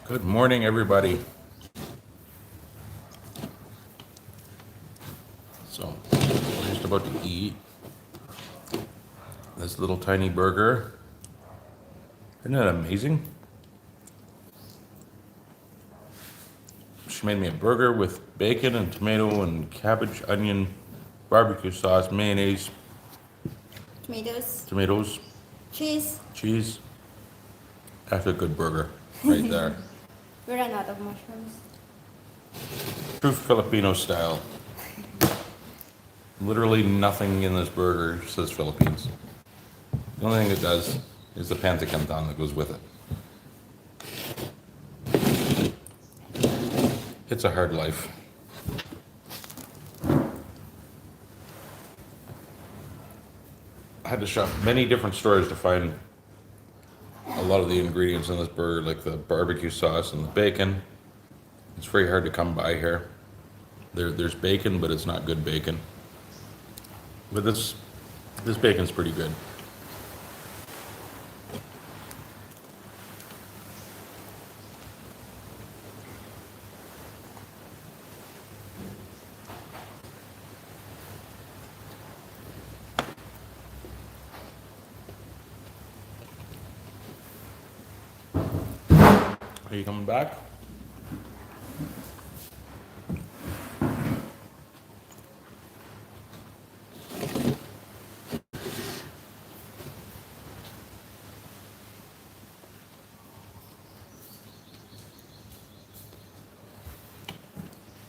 Good morning, everybody. So, we're just about to eat this little tiny burger. Isn't that amazing? She made me a burger with bacon and tomato and cabbage, onion, barbecue sauce, mayonnaise, Tomatoes, tomatoes, cheese. cheese. That's a good burger right there. We ran out of mushrooms. True Filipino style. Literally nothing in this burger says Philippines. The only thing it does is the panza canton that goes with it. It's a hard life. I had to shop many different stores to find a lot of the ingredients in this burger, like the barbecue sauce and the bacon. It's very hard to come by here. There's bacon, but it's not good bacon. But this bacon's pretty good. Are you coming back?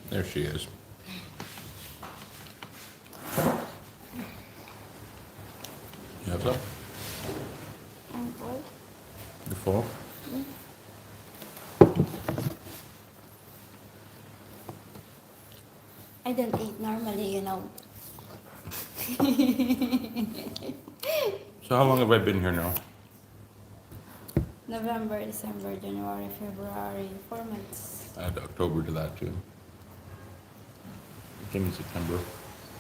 There she is. You have some? And what? You're full? I don't eat normally. So how long have I been here now? November, December, January, February, 4 months. Add October to that too. Give me September.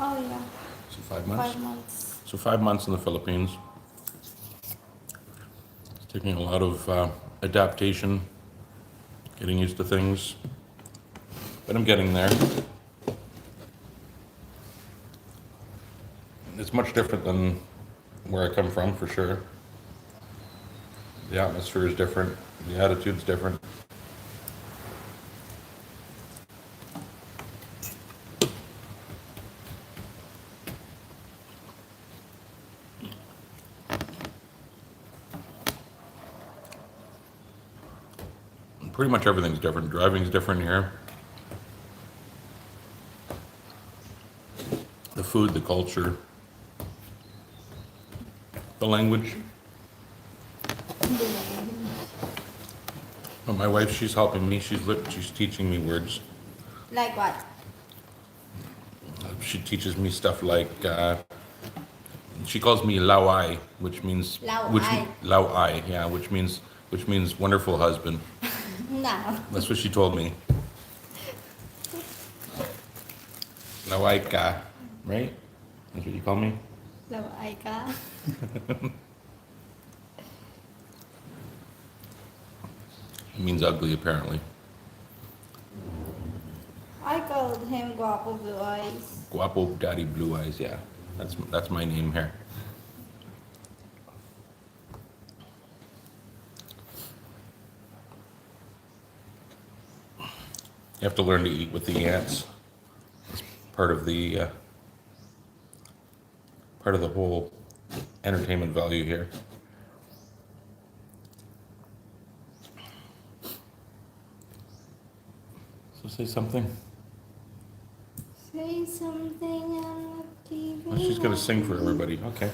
Oh yeah, So 5 months? 5 months. So 5 months in the Philippines. It's taking a lot of adaptation, getting used to things, but I'm getting there. It's much different than where I come from, for sure. The atmosphere is different, the attitude's different. Pretty much everything's different. Driving's different here. The food, the culture, the language. But my wife, she's helping me. She's teaching me words. Like what? She teaches me stuff like she calls me Lawai, which means Lawai. Lawai, yeah, which means wonderful husband. No. That's what she told me. Lawai ka, right? That's what you call me. Laway ka. It means ugly, apparently. I called him Guapo Blue Eyes. Guapo Daddy Blue Eyes, yeah. That's my name here. You have to learn to eat with the ants. It's part of the whole entertainment value here. So say something. Say something on the TV. Oh, she's gonna sing for everybody. Okay.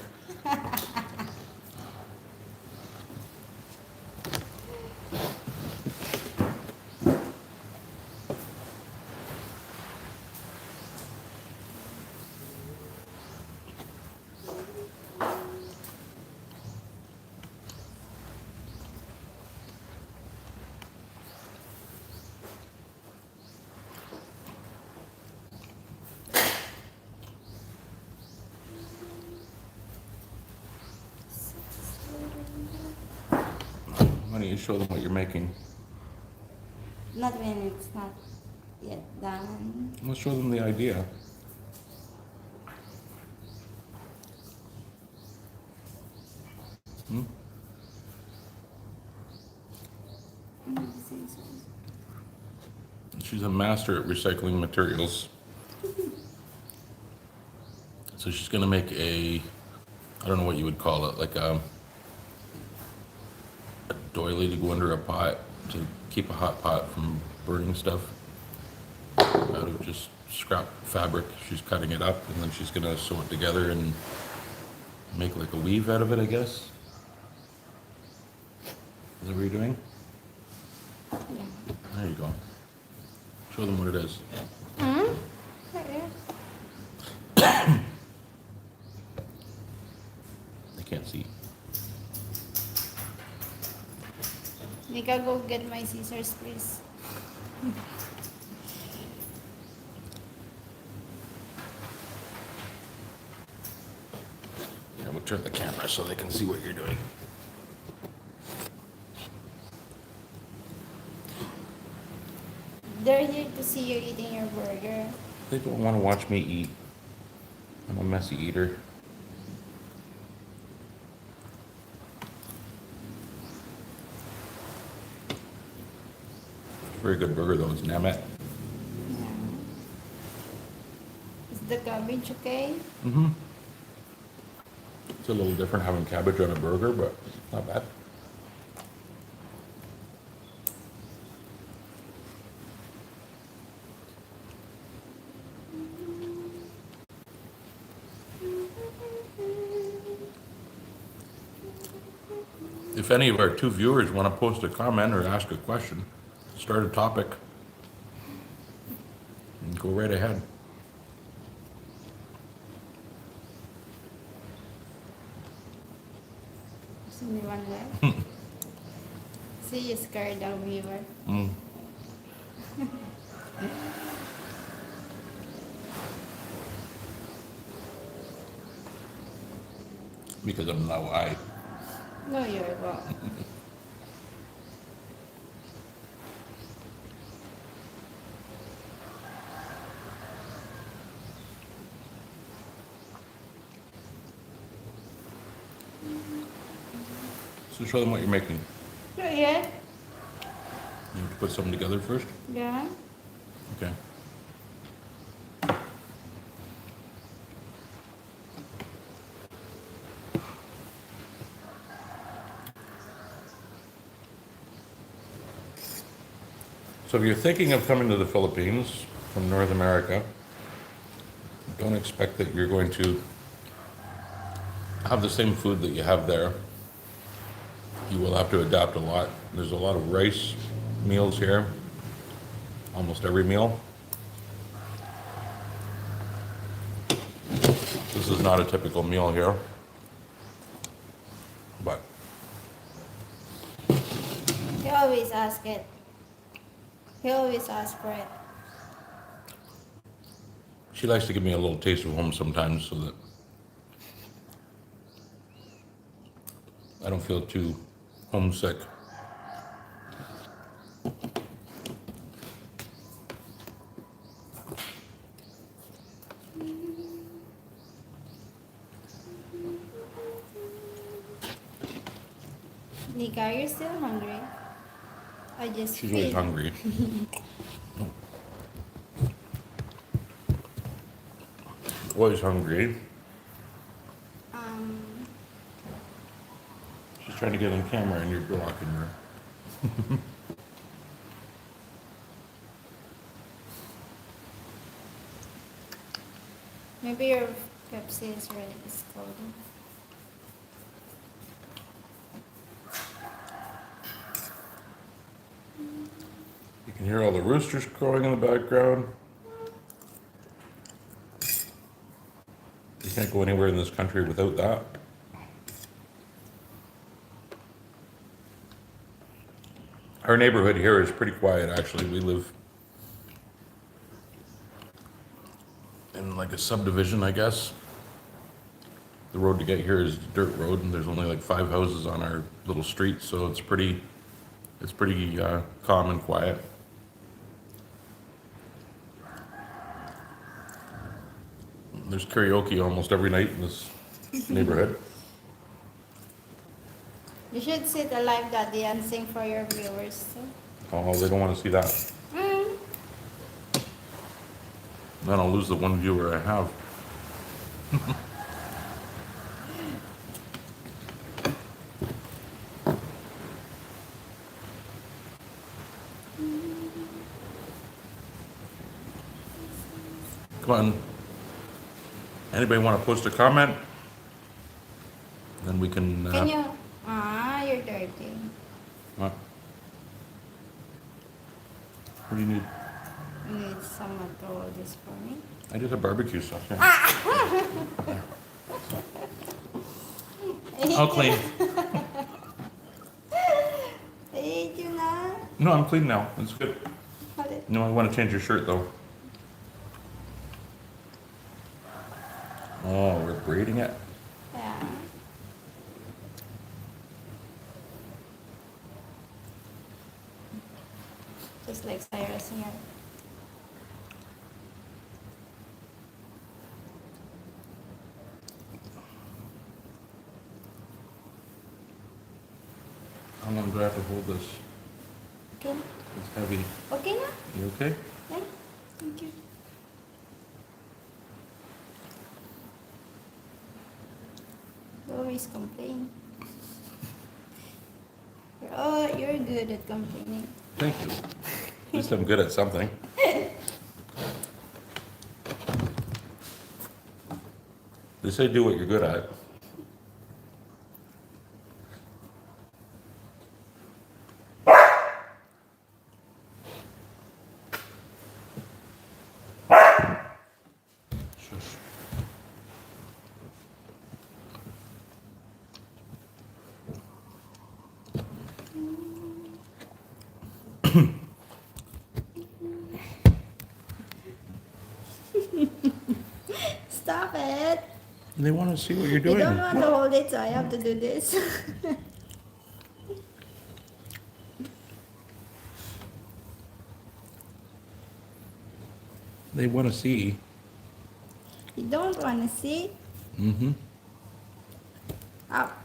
Why don't you show them what you're making? Not when it's not yet done. Let's show them the idea. Hmm? She's a master at recycling materials. So she's gonna make a, I don't know what you would call it, like a doily to go under a pot to keep a hot pot from burning stuff out of just scrap fabric. She's cutting it up and then she's gonna sew it together and make like a weave out of it, I guess. Is that what you're doing? Yeah. There you go. Show them what it is. Hmm? Okay. They can't see. Nika, go get my scissors, please. Yeah, we'll turn the camera so they can see what you're doing. They're here to see you eating your burger. They don't want to watch me eat. I'm a messy eater. Very good burger though, it's Namet. Yeah. Is the cabbage okay? Mm-hmm. It's a little different having cabbage on a burger, but not bad. If any of our two viewers want to post a comment or ask a question, start a topic, and go right ahead. There's only one left. See, you scared the viewer. Mm. Because I'm now I. No, you're wrong. So show them what you're making. Not yet. You have to put something together first? Yeah. Okay. So if you're thinking of coming to the Philippines from North America, don't expect that you're going to have the same food that you have there. You will have to adapt a lot. There's a lot of rice meals here, almost every meal. This is not a typical meal here, but He always ask it. He always ask for it. she likes to give me a little taste of home sometimes so that I don't feel too homesick. Nika, you're still hungry? I just She's always feel- hungry. Always hungry. Um, She's trying to get on camera and you're blocking her. maybe your Pepsi is ready. It's cold. You can hear all the roosters crowing in the background. You can't go anywhere in this country without that. Our neighborhood here is pretty quiet, actually. We live in like a subdivision, I guess. The road to get here is a dirt road, and there's only like 5 houses on our little street, so it's pretty calm and quiet. There's karaoke almost every night in this neighborhood. You should sit a live daddy and sing for your viewers. Oh, they don't want to see that. Mm. Then I'll lose the one viewer I have. Come on. Anybody want to post a comment? Then we can. Can you? You're dirty. What? What do you need? You need someone to hold this for me. I did a barbecue sauce. Yeah. I'll clean. Did you not? No, I'm clean now. It's good. Hold it. No, I want to change your shirt though. Oh, we're braiding it. Yeah. Just like Cyrus here. How long do I have to hold this? Okay. It's heavy. Okay na? You okay? Yeah. Thank you. You always complain. You're good at complaining. Thank you. At least I'm good at something. They say do what you're good at. Shush. Stop it. They want to see what you're You doing. don't want to hold it, so I have to do this. They want to see. You don't want to see? Mm-hmm. Up.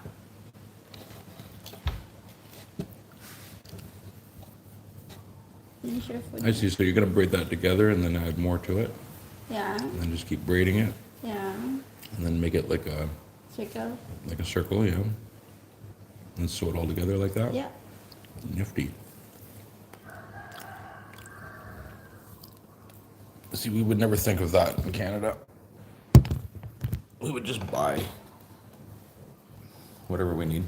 Finish your food. I see. So you're gonna braid that together and then add more to it, Yeah. and then just keep braiding it, Yeah. and then make it like a Circle. yeah, and sew it all together like that. Yeah. Nifty. See, we would never think of that in Canada. We would just buy whatever we need.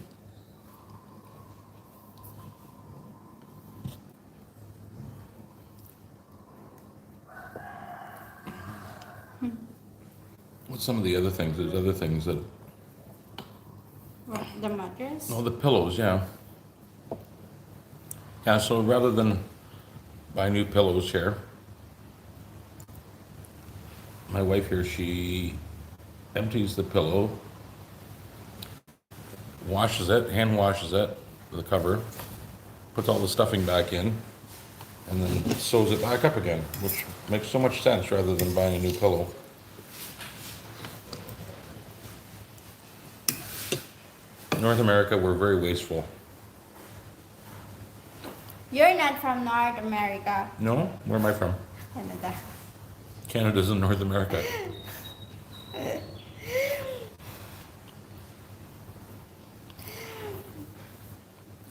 What's some of the other things? There's other things that. What, the mattress? Oh, the pillows, yeah. Yeah, so rather than buy new pillows here, my wife here, she empties the pillow, washes it, hand washes it, the cover, puts all the stuffing back in, and then sews it back up again, which makes so much sense rather than buying a new pillow. In North America, we're very wasteful. You're not from North America. No? Where am I from? Canada. Canada's in North America.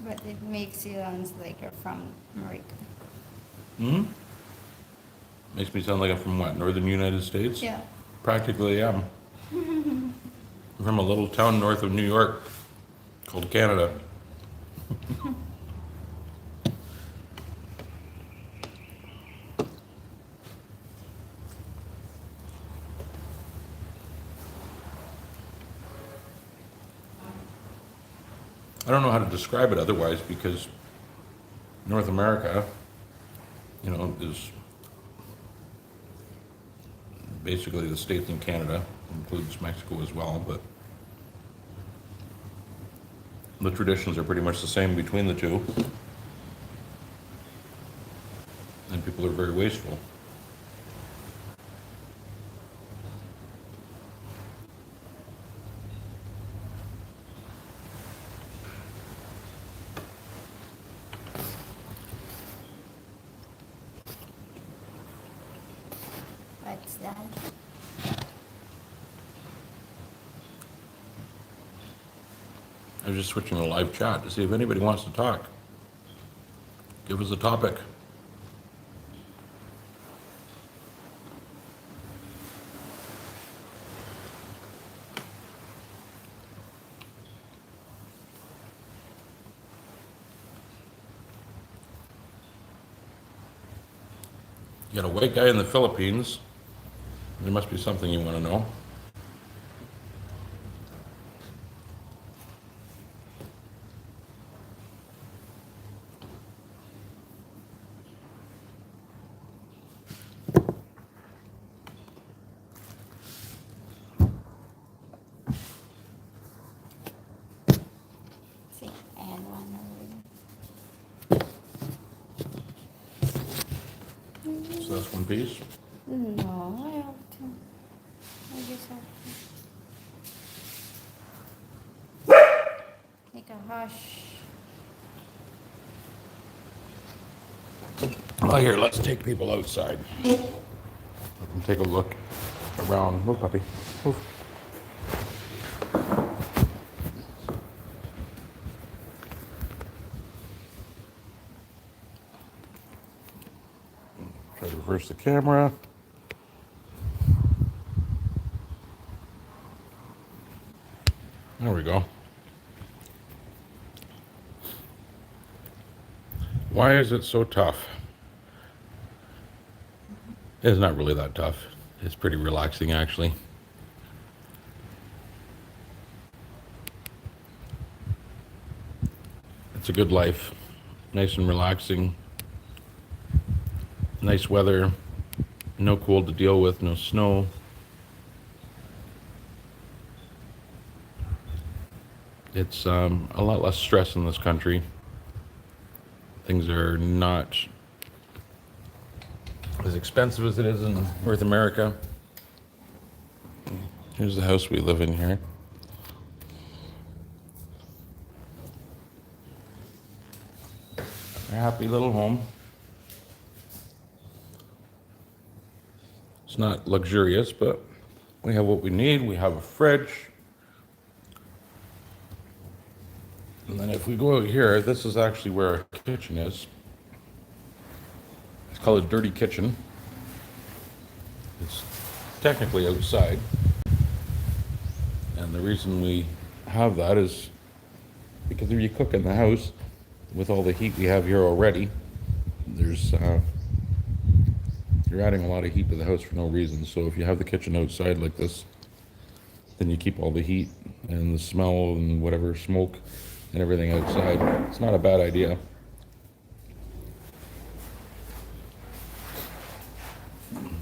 But it makes you sound like you're from America. Hmm? Makes me sound like I'm from what? Northern United States? Yeah. Practically am. I'm from a little town north of New York called Canada. I don't know how to describe it otherwise because North America, is basically the states in Canada, includes Mexico as well, but the traditions are pretty much the same between the two. And people are very wasteful. Dad? I was just switching to live chat to see if anybody wants to talk. Give us a topic. You got a white guy in the Philippines. There must be something you want to know. See, I had one already. So that's one piece. No, I have two. I just have two. Make a hush. Well, here, let's take people outside. Let them take a look around. Move, puppy. Move. Try to reverse the camera. There we go. Why is it so tough? It's not really that tough. It's pretty relaxing, actually. It's a good life. Nice and relaxing. Nice weather. No cold to deal with, no snow. It's a lot less stress in this country. Things are not as expensive as it is in North America. Here's the house we live in here. A happy little home. It's not luxurious, but we have what we need. We have a fridge. And then if we go out here, this is actually where our kitchen is. It's called a dirty kitchen. It's technically outside. And the reason we have that is because if you cook in the house, with all the heat we have here already, you're adding a lot of heat to the house for no reason. So if you have the kitchen outside like this, then you keep all the heat and the smell and whatever smoke and everything outside. It's not a bad idea.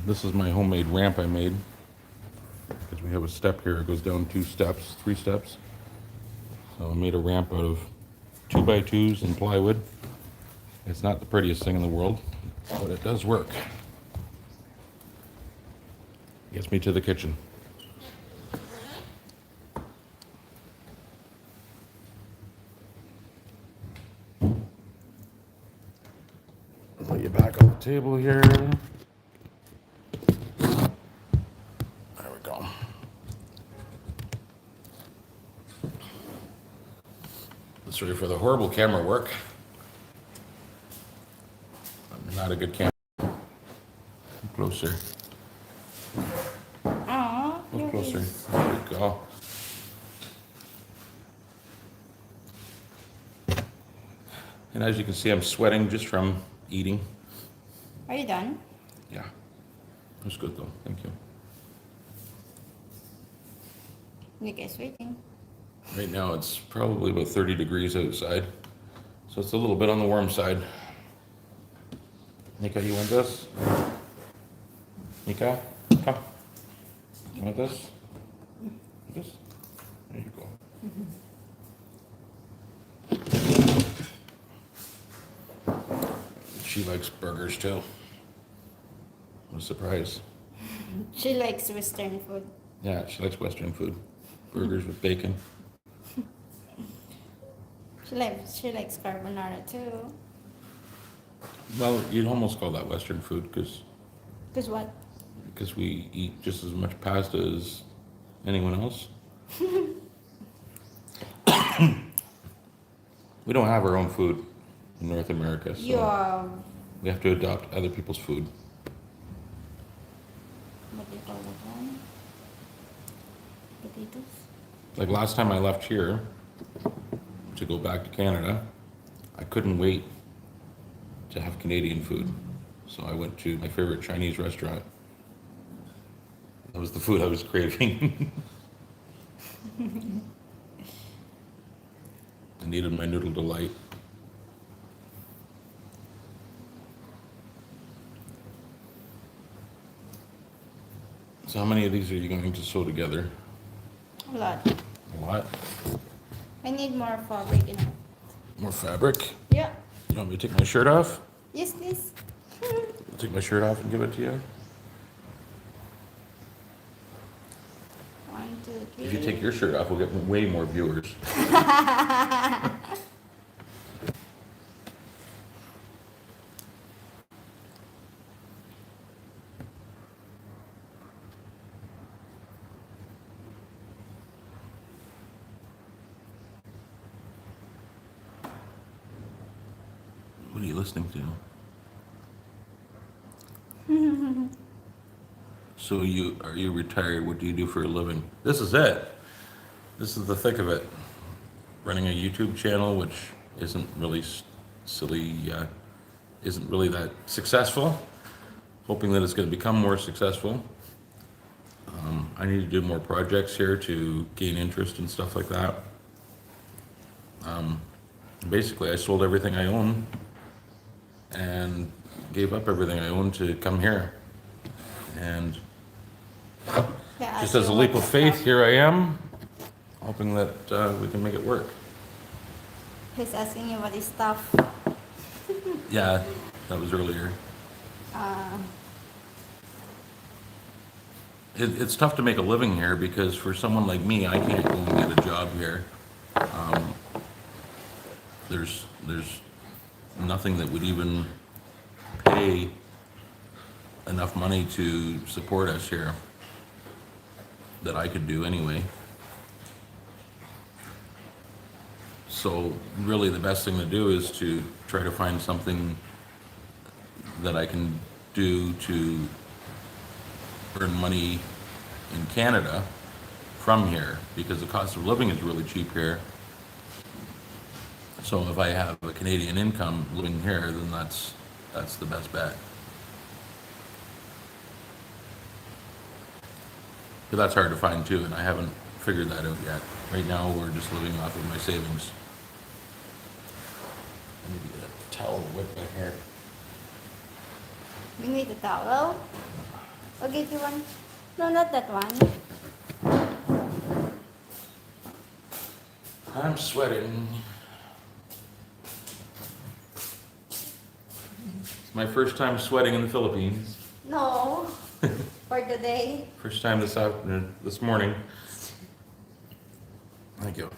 This is my homemade ramp I made, because we have a step here. It goes down 2 steps, 3 steps. So I made a ramp out of 2x2s and plywood. It's not the prettiest thing in the world, but it does work. Gets me to the kitchen. Put you back on the table here. There we go. Sorry for the horrible camera work. I'm not a good camera. Closer. Aw, Look closer. There we go. And as you can see, I'm sweating just from eating. Are you done? Yeah. That's good though. Thank you. You guys waiting? Right now it's probably about 30 degrees outside. So it's a little bit on the warm side. Nika, you want this? Nika, come. You want this? This? There you go. She likes burgers too. What a surprise. She likes Western food. Yeah, she likes Western food. Burgers with bacon. She likes carbonara too. Well, you'd almost call that Western food because Cause what? because we eat just as much pasta as anyone else. We don't have our own food in North America, You so have, we have to adopt other people's food. what do you call that one? Potatoes? Like last time I left here to go back to Canada, I couldn't wait to have Canadian food. So I went to my favorite Chinese restaurant. That was the food I was craving. I needed my noodle delight. So how many of these are you going to sew together? A lot. A lot? I need more fabric in it. More fabric? Yeah. You want me to take my shirt off? Yes, please. I'll take my shirt off and give it to you. 1, 2, 3. If you take your shirt off, we'll get way more viewers. What are you listening to? So are you retired? What do you do for a living? This is it. This is the thick of it. Running a YouTube channel, which isn't really silly, isn't really that successful. Hoping that it's going to become more successful. I need to do more projects here to gain interest and stuff like that. Basically, I sold everything I own and gave up everything I own to come here. And Yeah, just as a leap of faith, here I am, hoping that we can make it work. He's asking you what is stuff. Yeah, that was earlier. It's tough to make a living here because for someone like me, I can't go and get a job here. There's nothing that would even pay enough money to support us here that I could do anyway. So really the best thing to do is to try to find something that I can do to earn money in Canada from here, because the cost of living is really cheap here. So if I have a Canadian income living here, then that's the best bet. But that's hard to find too, and I haven't figured that out yet. Right now, we're just living off of my savings. I need to get a towel to whip my hair. You need a towel? I'll give you one. No, not that one. I'm sweating. It's my first time sweating in the Philippines. No. For today. First time this morning. Thank you.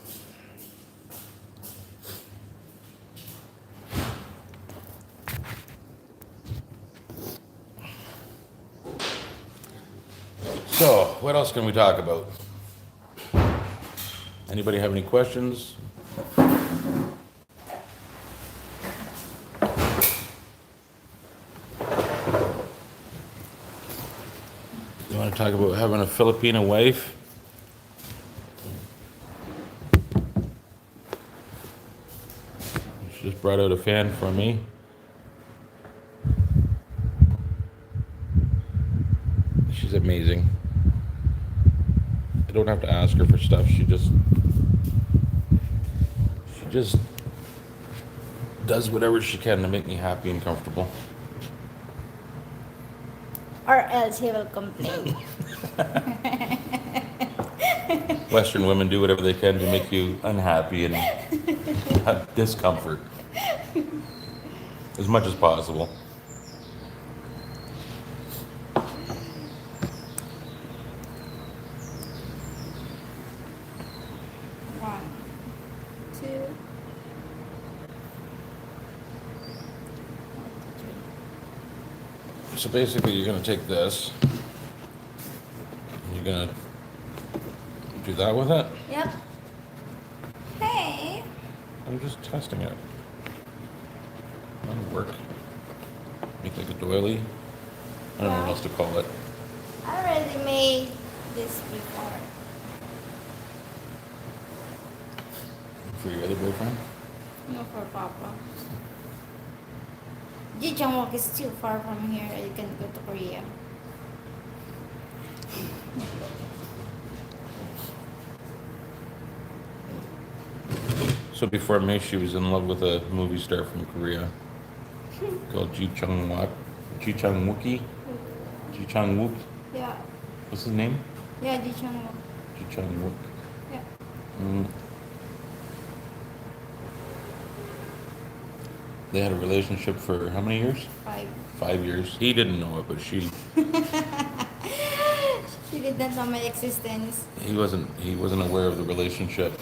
So, what else can we talk about? Anybody have any questions? You want to talk about having a Filipina wife? She just brought out a fan for me. She's amazing. I don't have to ask her for stuff. She just does whatever she can to make me happy and comfortable. Or else he will complain. Western women do whatever they can to make you unhappy and have discomfort as much as possible. One, two, So basically, you're going to take this You gonna do that with it? Yep. Hey. I'm just testing it. That'll work. Make like a doily. I don't know what else to call it. I already made this before. For your other boyfriend? No, for Papa. Jijeongwok is too far from here. You can go to Korea. So before me, she was in love with a movie star from Korea called Ji Chang-wook. Ji Chang-wookie? Ji Chang-wook? Yeah. What's his name? Yeah, Jijeongwok. Ji Chang-wook. Yeah. Mm. They had a relationship for how many years? 5. 5 years. He didn't know it, but she. She did not know my existence. He wasn't aware of the relationship.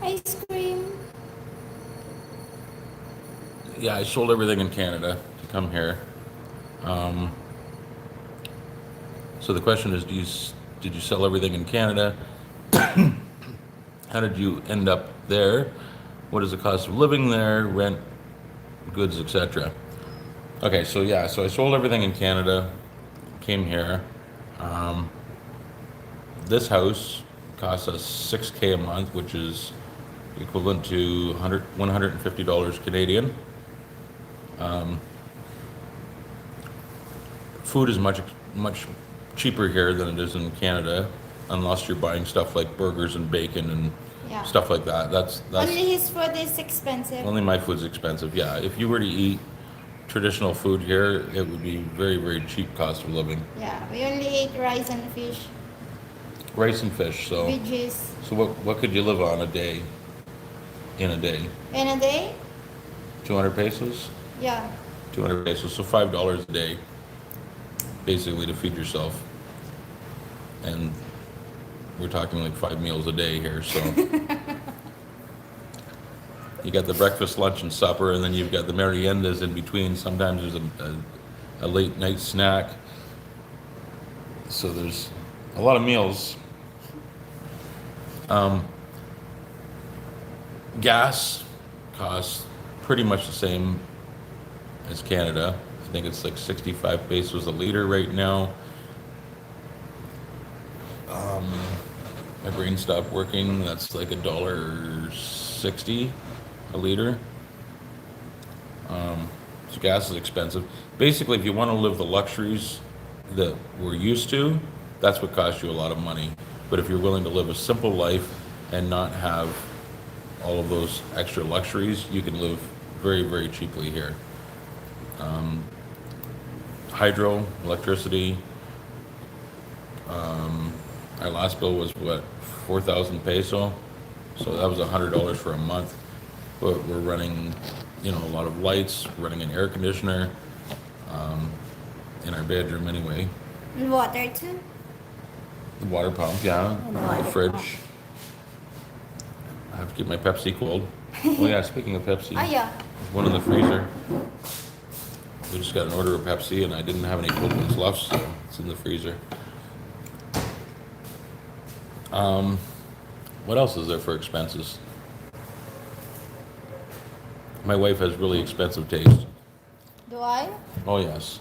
Ice cream. Yeah, I sold everything in Canada to come here. So the question is, did you sell everything in Canada? How did you end up there? What is the cost of living there? Rent, goods, etc. Okay, so yeah, so I sold everything in Canada, came here. This house cost us $6K a month, which is equivalent to $150 Canadian. Food is much cheaper here than it is in Canada, unless you're buying stuff like burgers and bacon and Yeah. stuff like that. That's Only his food is expensive. only my food's expensive. Yeah, if you were to eat traditional food here, it would be very, very cheap cost of living. Yeah, we only ate rice and fish, Rice and fish. So veggies. so what could you live on a day? In a day, In a day? 200 pesos. Yeah. 200 pesos, so $5 a day, basically to feed yourself. And we're talking like 5 meals a day here, so. You got the breakfast, lunch, and supper, and then you've got the meriendas in between. Sometimes there's a late night snack. So there's a lot of meals. Gas costs pretty much the same as Canada. I think it's like 65 pesos a liter right now. My brain stopped working. That's like $1.60 a liter. So gas is expensive. Basically, if you want to live the luxuries that we're used to, that's what costs you a lot of money. But if you're willing to live a simple life and not have all of those extra luxuries, you can live very, very cheaply here. Hydro, electricity. Our last bill was what, 4,000 peso, so that was $100 for a month. But we're running, a lot of lights, running an air conditioner in our bedroom anyway. And water too? The water pump, yeah, And the water fridge. pump. I have to keep my Pepsi cold. Oh yeah, speaking of Pepsi, Oh yeah. there's one in the freezer. We just got an order of Pepsi and I didn't have any cold ones left, so it's in the freezer. What else is there for expenses? My wife has really expensive taste. Do I? Oh yes.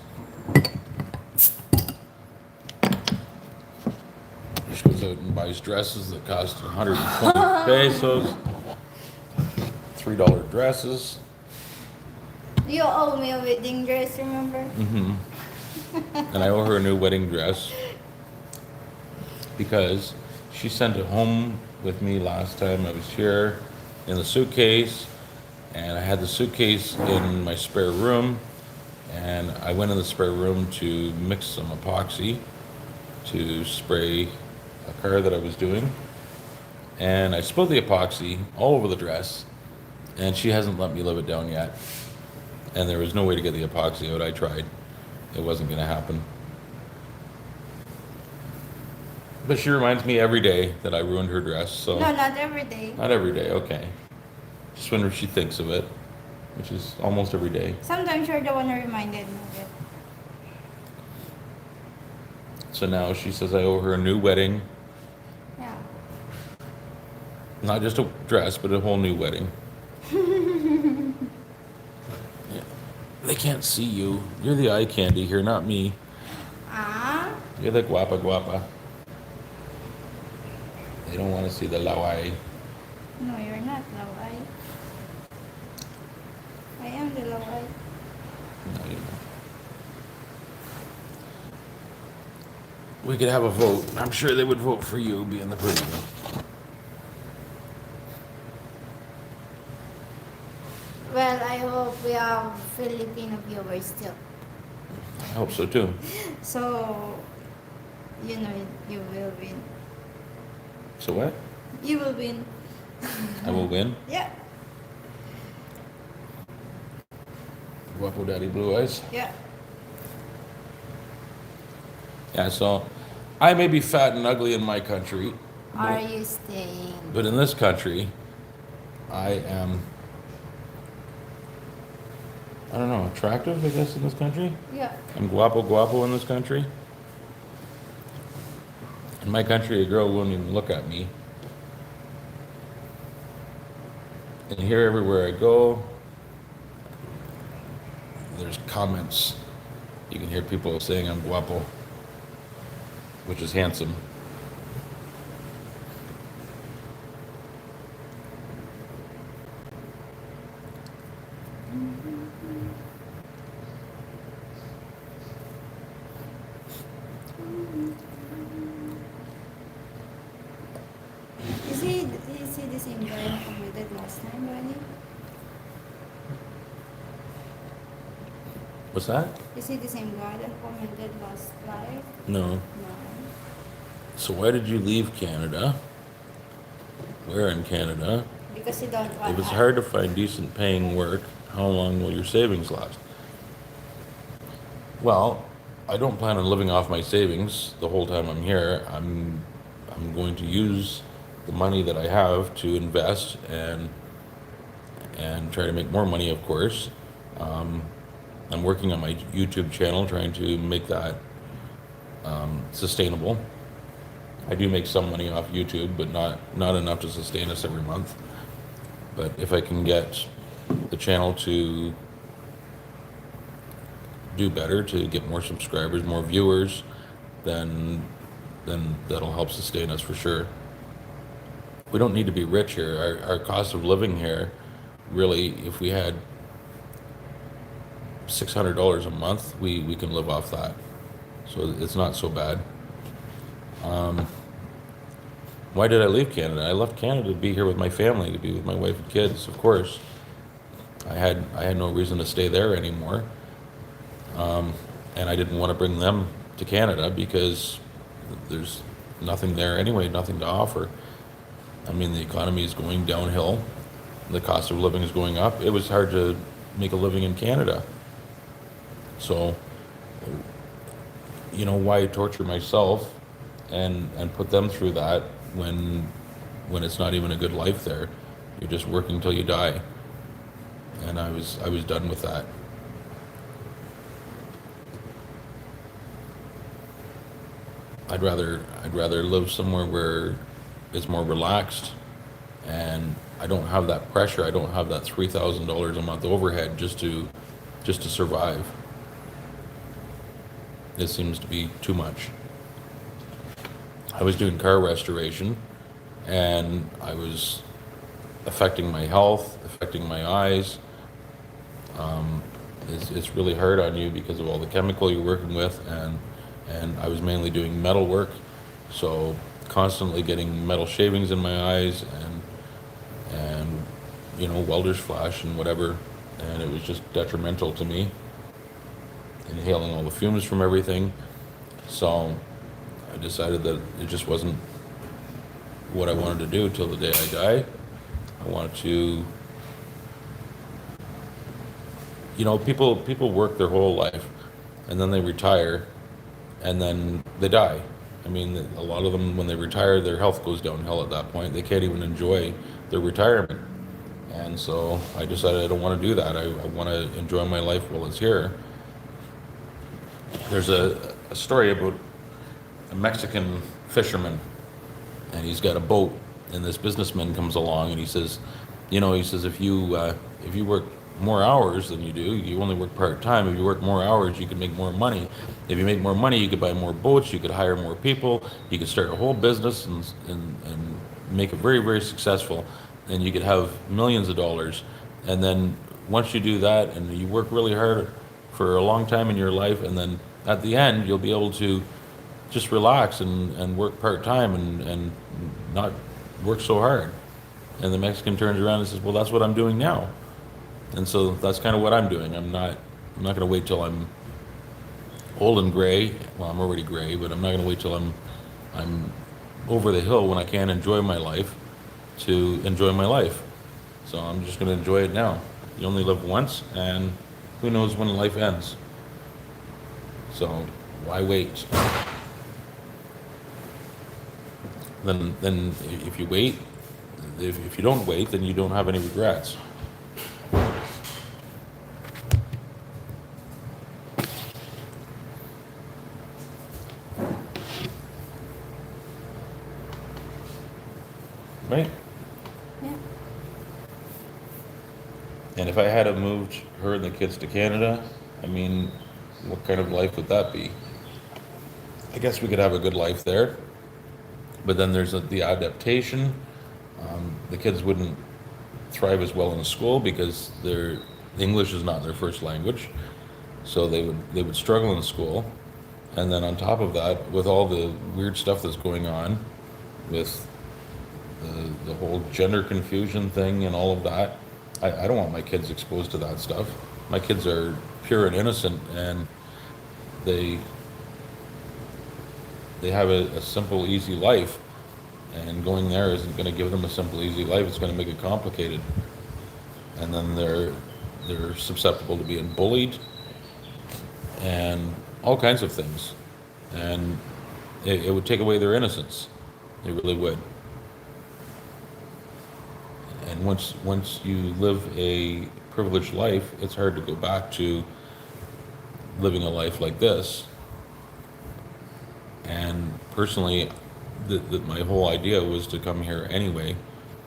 She goes out and buys dresses that cost 120 pesos. $3 dresses. You owe me a wedding dress, remember? And I owe her a new wedding dress because she sent it home with me last time I was here in the suitcase, and I had the suitcase in my spare room, and I went in the spare room to mix some epoxy to spray a car that I was doing, and I spilled the epoxy all over the dress, and she hasn't let me live it down yet. And there was no way to get the epoxy out. I tried. It wasn't going to happen. But she reminds me every day that I ruined her dress, so. No, not every day. Not every day, okay. Just whenever she thinks of it. which is almost every day. Sometimes you're the one who reminded me of it. So now she says I owe her a new wedding, Yeah. not just a dress, but a whole new wedding. Yeah. They can't see you. You're the eye candy here, not me. Ah. You're the guapa guapa. They don't want to see the laway. No, you're not laway. I am the laway. No, you're not. We could have a vote. I'm sure they would vote for you being the president. Well, I hope we have Filipino viewers still. I hope so too. So, you know, you will win. So what? You will win. I will win. Yeah. Guapo Daddy Blue Eyes. Yeah. Yeah, so I may be fat and ugly in my country, Are you staying? but in this country, I am, I don't know, attractive, I guess, in this country. Yeah. I'm guapo in this country. In my country, a girl won't even look at me. And here, everywhere I go, there's comments. You can hear people saying I'm guapo, which is handsome. Is he the same guy who commented last time, Bonnie? What's that? Is he the same guy that commented last live? No. No. So why did you leave Canada? Where in Canada? Because you don't want It was us. hard to find decent paying work. How long will your savings last? Well, I don't plan on living off my savings the whole time I'm here. I'm going to use the money that I have to invest and try to make more money, of course. I'm working on my YouTube channel, trying to make that sustainable. I do make some money off YouTube, but not enough to sustain us every month. But if I can get the channel to do better, to get more subscribers, more viewers, then that'll help sustain us for sure. We don't need to be rich here. Our cost of living here, really, if we had $600 a month, we can live off that. So it's not so bad. Why did I leave Canada? I left Canada to be here with my family, to be with my wife and kids, of course. I had no reason to stay there anymore. And I didn't want to bring them to Canada because there's nothing there anyway, nothing to offer. I mean, the economy is going downhill. The cost of living is going up. It was hard to make a living in Canada. So, you know, why torture myself and put them through that when it's not even a good life there? You're just working till you die. And I was done with that. I'd rather live somewhere where it's more relaxed and I don't have that pressure. I don't have that $3,000 a month overhead just to survive. It seems to be too much. I was doing car restoration and I was affecting my health, affecting my eyes. It's really hard on you because of all the chemical you're working with, and I was mainly doing metal work, so constantly getting metal shavings in my eyes and you know, welder's flash and whatever, and it was just detrimental to me, inhaling all the fumes from everything. So I decided that it just wasn't what I wanted to do till the day I die. I wanted to, you know, people work their whole life and then they retire and then they die. I mean, a lot of them, when they retire, their health goes downhill at that point. They can't even enjoy their retirement. And so I decided I don't want to do that. I want to enjoy my life while it's here. There's a story about a Mexican fisherman, and he's got a boat, and this businessman comes along, and he says, if you work more hours than you do, you only work part time. If you work more hours, you can make more money. If you make more money, you could buy more boats, you could hire more people, you could start a whole business and make it very, very successful, and you could have millions of dollars. And then once you do that, and you work really hard for a long time in your life, and then at the end, you'll be able to just relax and work part-time and not work so hard. And the Mexican turns around and says, well, that's what I'm doing now. And so that's kind of what I'm doing. I'm not going to wait till I'm old and gray. Well, I'm already gray, but I'm not going to wait till I'm over the hill when I can't enjoy my life to enjoy my life. So I'm just going to enjoy it now. You only live once, and who knows when life ends. So why wait? Then if you wait, if you don't wait, then you don't have any regrets. Right? Yeah. And if I had have moved her and the kids to Canada, I mean, what kind of life would that be? I guess we could have a good life there, but then there's the adaptation. The kids wouldn't thrive as well in school because their English is not their first language, so they would struggle in school. And then on top of that, with all the weird stuff that's going on with the whole gender confusion thing and all of that, I don't want my kids exposed to that stuff. My kids are pure and innocent, and they have a simple, easy life. And going there isn't going to give them a simple, easy life. It's going to make it complicated. And then they're susceptible to being bullied and all kinds of things. And it would take away their innocence. It really would. And once you live a privileged life, it's hard to go back to living a life like this. And personally, my whole idea was to come here anyway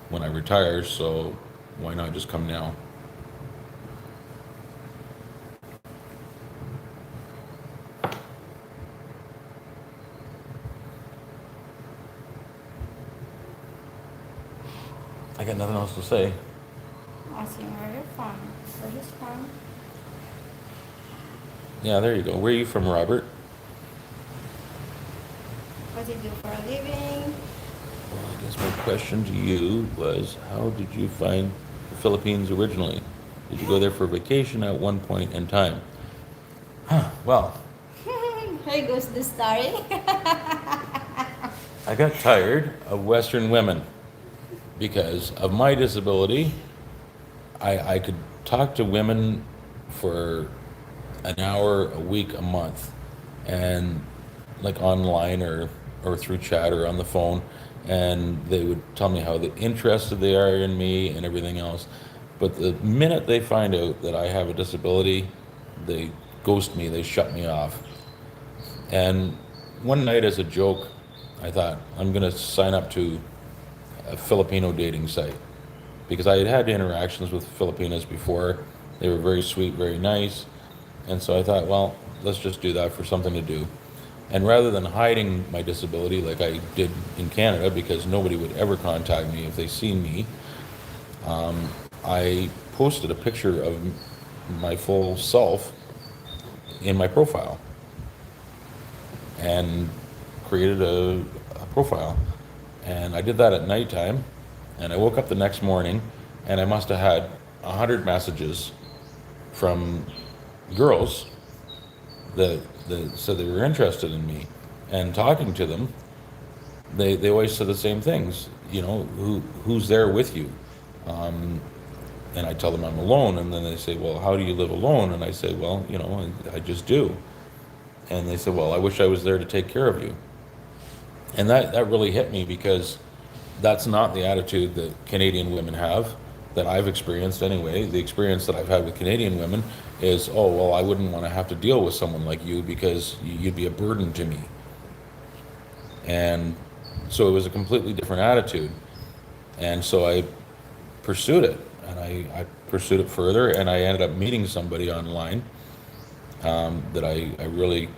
when I retire, so why not just come now? I got nothing else to say. Asking where you're from. Where he's from. Yeah, there you go. Where are you from, Robert? What do you do for a living? Well, I guess my question to you was, how did you find the Philippines originally? Did you go there for vacation at one point in time? Well, Here goes the story. I got tired of Western women because of my disability. I could talk to women for an hour a week, a month, and like online or through chat or on the phone, and they would tell me how interested they are in me and everything else. But the minute they find out that I have a disability, they ghost me, they shut me off. And one night, as a joke, I thought, I'm going to sign up to a Filipino dating site, because I had had interactions with Filipinas before. They were very sweet, very nice. And so I thought, well, let's just do that for something to do. And rather than hiding my disability like I did in Canada, because nobody would ever contact me if they seen me, I posted a picture of my full self in my profile and created a profile. And I did that at nighttime, and I woke up the next morning, and I must have had 100 messages from girls that said they were interested in me. And talking to them, they always said the same things. You know, who's there with you? And I tell them I'm alone, and then they say, well, how do you live alone? And I say, well, you know, I just do. And they say, well, I wish I was there to take care of you. And that really hit me, because that's not the attitude that Canadian women have. that I've experienced anyway, the experience that I've had with Canadian women is, oh, well, I wouldn't want to have to deal with someone like you because you'd be a burden to me. And so it was a completely different attitude. And so I pursued it, and I pursued it further, and I ended up meeting somebody online that I really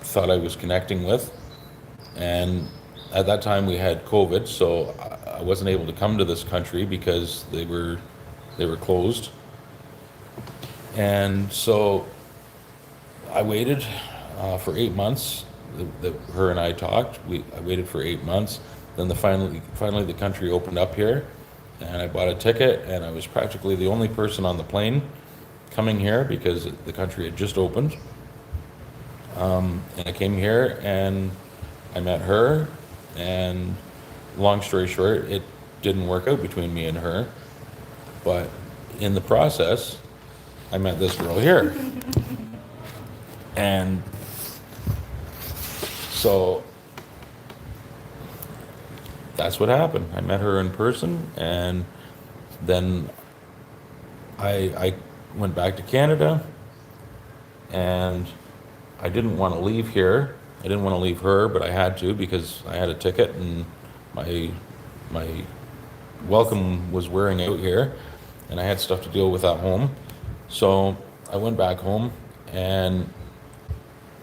thought I was connecting with. And at that time we had COVID, so I wasn't able to come to this country because they were closed. And so I waited for 8 months. Her and I talked. I waited for 8 months. Then finally the country opened up here, and I bought a ticket, and I was practically the only person on the plane coming here because the country had just opened. And I came here and I met her, and long story short, it didn't work out between me and her. But in the process, I met this girl here. And so that's what happened. I met her in person, and then I went back to Canada, and I didn't want to leave here. I didn't want to leave her, but I had to because I had a ticket, and my welcome was wearing out here, and I had stuff to deal with at home. So I went back home, and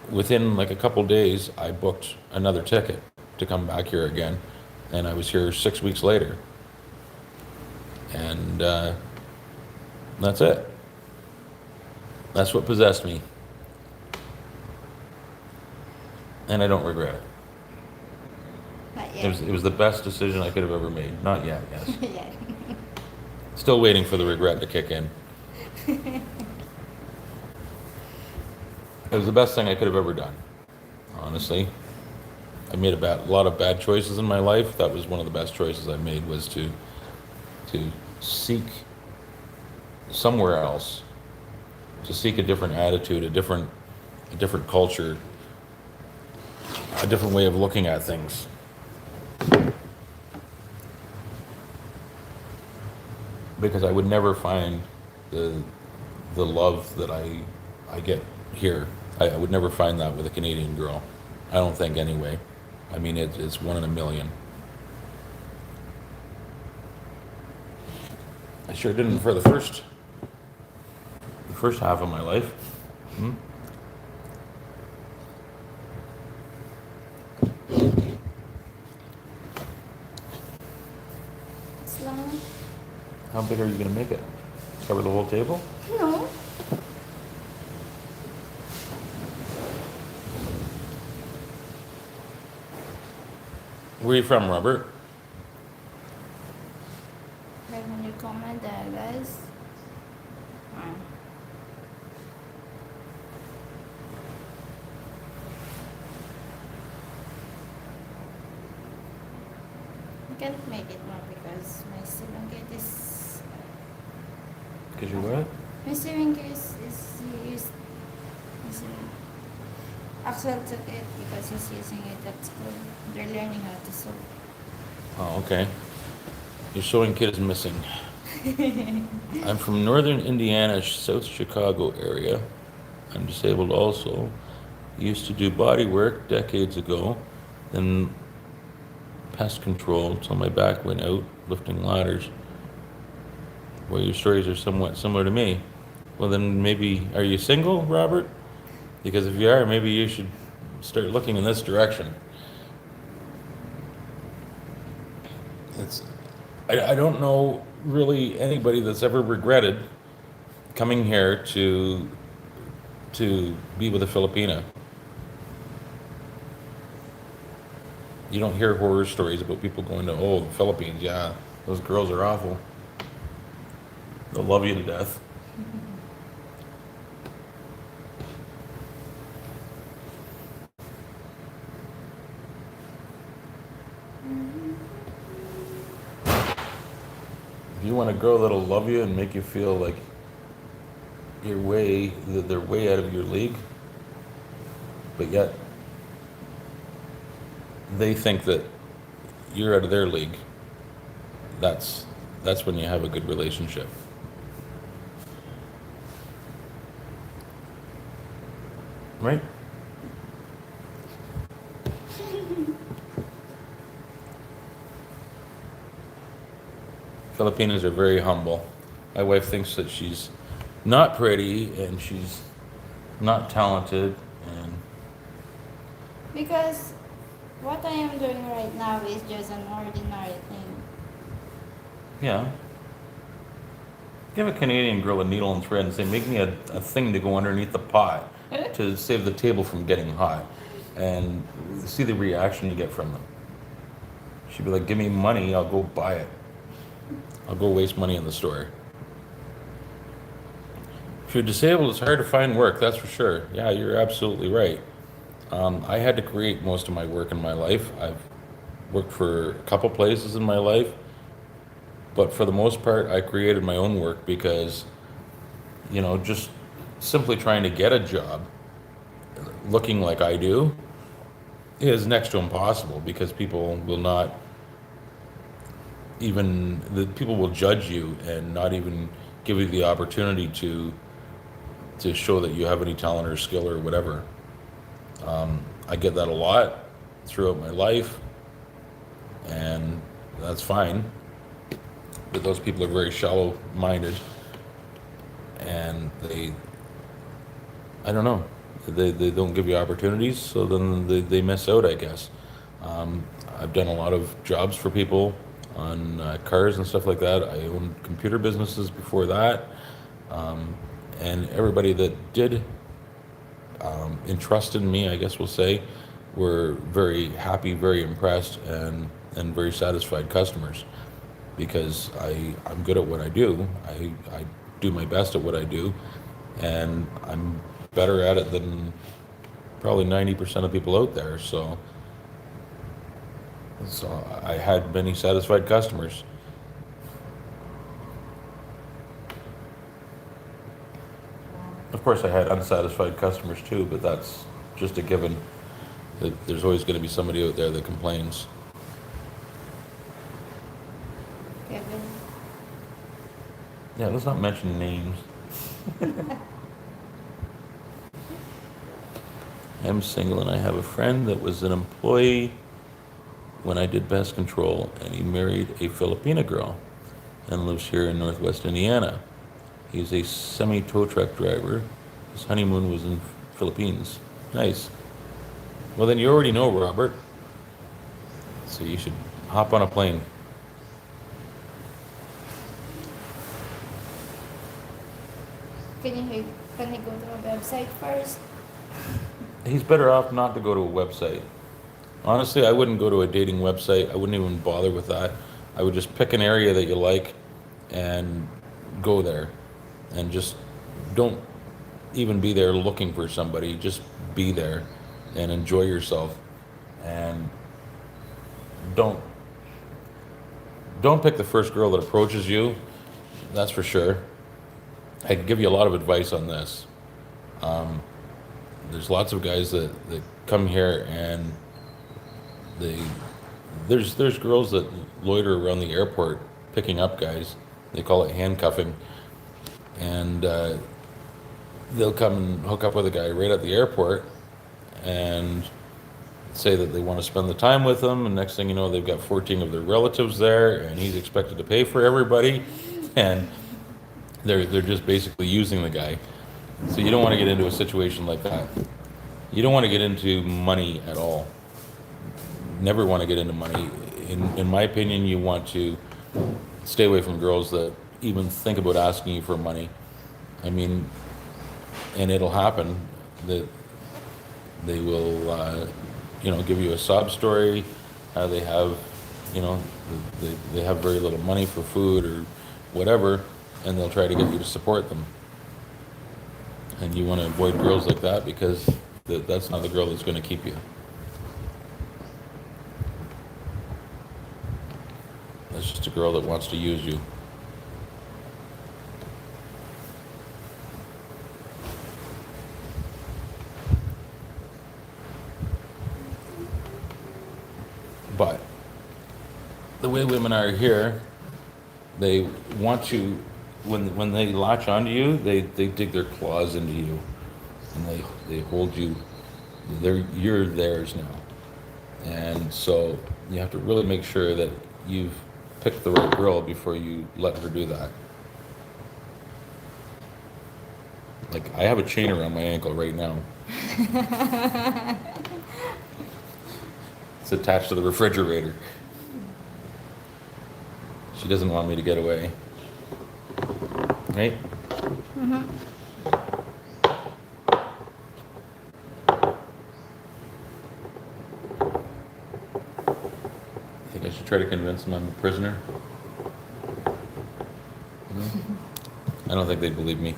within like a couple days, I booked another ticket to come back here again, and I was here 6 weeks later. And that's it. That's what possessed me. And I don't regret it. Not yet. It was the best decision I could have ever made. Not yet, yes. Yeah. Still waiting for the regret to kick in. It was the best thing I could have ever done, honestly. I made a lot of bad choices in my life. That was one of the best choices I made, was to seek somewhere else, to seek a different attitude, a different culture, a different way of looking at things. Because I would never find the love that I get here. I would never find that with a Canadian girl. I don't think, anyway. I mean, it's one in a million. I sure didn't for the first half of my life. It's long. How big are you gonna make it? Cover the whole table? No. Where are you from, Robert? Like when you comment that, guys. Wow. I can't make it more because my syringe is Because you're what? my syringe is used. Axel took it because he's using it at school. They're learning how to sew. Oh, okay. Your sewing kit is missing. I'm from northern Indiana, South Chicago area. I'm disabled also. Used to do body work decades ago, then pest control till my back went out, lifting ladders. Well, your stories are somewhat similar to me. Well, then maybe, are you single, Robert? Because if you are, maybe you should start looking in this direction. I don't know really anybody that's ever regretted coming here to be with a Filipina. You don't hear horror stories about people going to, oh, the Philippines, yeah, those girls are awful. They'll love you to death. If you want a girl that'll love you and make you feel like that they're way out of your league, but yet they think that you're out of their league, that's that's when you have a good relationship. Right? Filipinas are very humble. My wife thinks that she's not pretty and she's not talented, and Because what I am doing right now is just an ordinary thing. yeah. Give a Canadian girl a needle and thread and say, make me a thing to go underneath the pot to save the table from getting hot. And see the reaction you get from them. She'd be like, give me money, I'll go buy it. I'll go waste money in the store. If you're disabled, it's hard to find work, that's for sure. Yeah, you're absolutely right. I had to create most of my work in my life. I've worked for a couple places in my life, but for the most part, I created my own work because, just simply trying to get a job looking like I do is next to impossible because people will not even, the people will judge you and not even give you the opportunity to show that you have any talent or skill or whatever. I get that a lot throughout my life, and that's fine. But those people are very shallow-minded, and I don't know, they don't give you opportunities, so then they miss out, I guess. I've done a lot of jobs for people on cars and stuff like that. I owned computer businesses before that, and everybody that did entrust in me, I guess we'll say, were very happy, very impressed, and very satisfied customers because I'm good at what I do. I do my best at what I do, and I'm better at it than probably 90% of people out there. So I had many satisfied customers. Of course, I had unsatisfied customers too, but that's just a given. That there's always going to be somebody out there that complains. Kevin. Yeah, let's not mention names. I'm single and I have a friend that was an employee when I did pest control, and he married a Filipina girl and lives here in Northwest Indiana. He's a semi-tow truck driver. His honeymoon was in Philippines. Nice. Well, then you already know, Robert. So you should hop on a plane. Can he go to a website first? He's better off not to go to a website. Honestly, I wouldn't go to a dating website. I wouldn't even bother with that. I would just pick an area that you like and go there. And just don't even be there looking for somebody. Just be there and enjoy yourself. And don't pick the first girl that approaches you. That's for sure. I can give you a lot of advice on this. There's lots of guys that come here and there's girls that loiter around the airport picking up guys. They call it handcuffing. And they'll come and hook up with a guy right at the airport and say that they want to spend the time with them, and next thing you know, they've got 14 of their relatives there, and he's expected to pay for everybody, and they're just basically using the guy. So you don't want to get into a situation like that. You don't want to get into money at all. Never want to get into money. In my opinion, you want to stay away from girls that even think about asking you for money. I mean, and it'll happen that they will, give you a sob story. They have, they have very little money for food or whatever, and they'll try to get you to support them. And you want to avoid girls like that because that's not the girl that's going to keep you. That's just a girl that wants to use you. But the way women are here, They want to, when they latch onto you, they dig their claws into you, and they hold you. You're theirs now, and so you have to really make sure that you've picked the right girl before you let her do that. Like, I have a chain around my ankle right now. It's attached to the refrigerator. She doesn't want me to get away. Right? I think I should try to convince them I'm a prisoner. I don't think they'd believe me.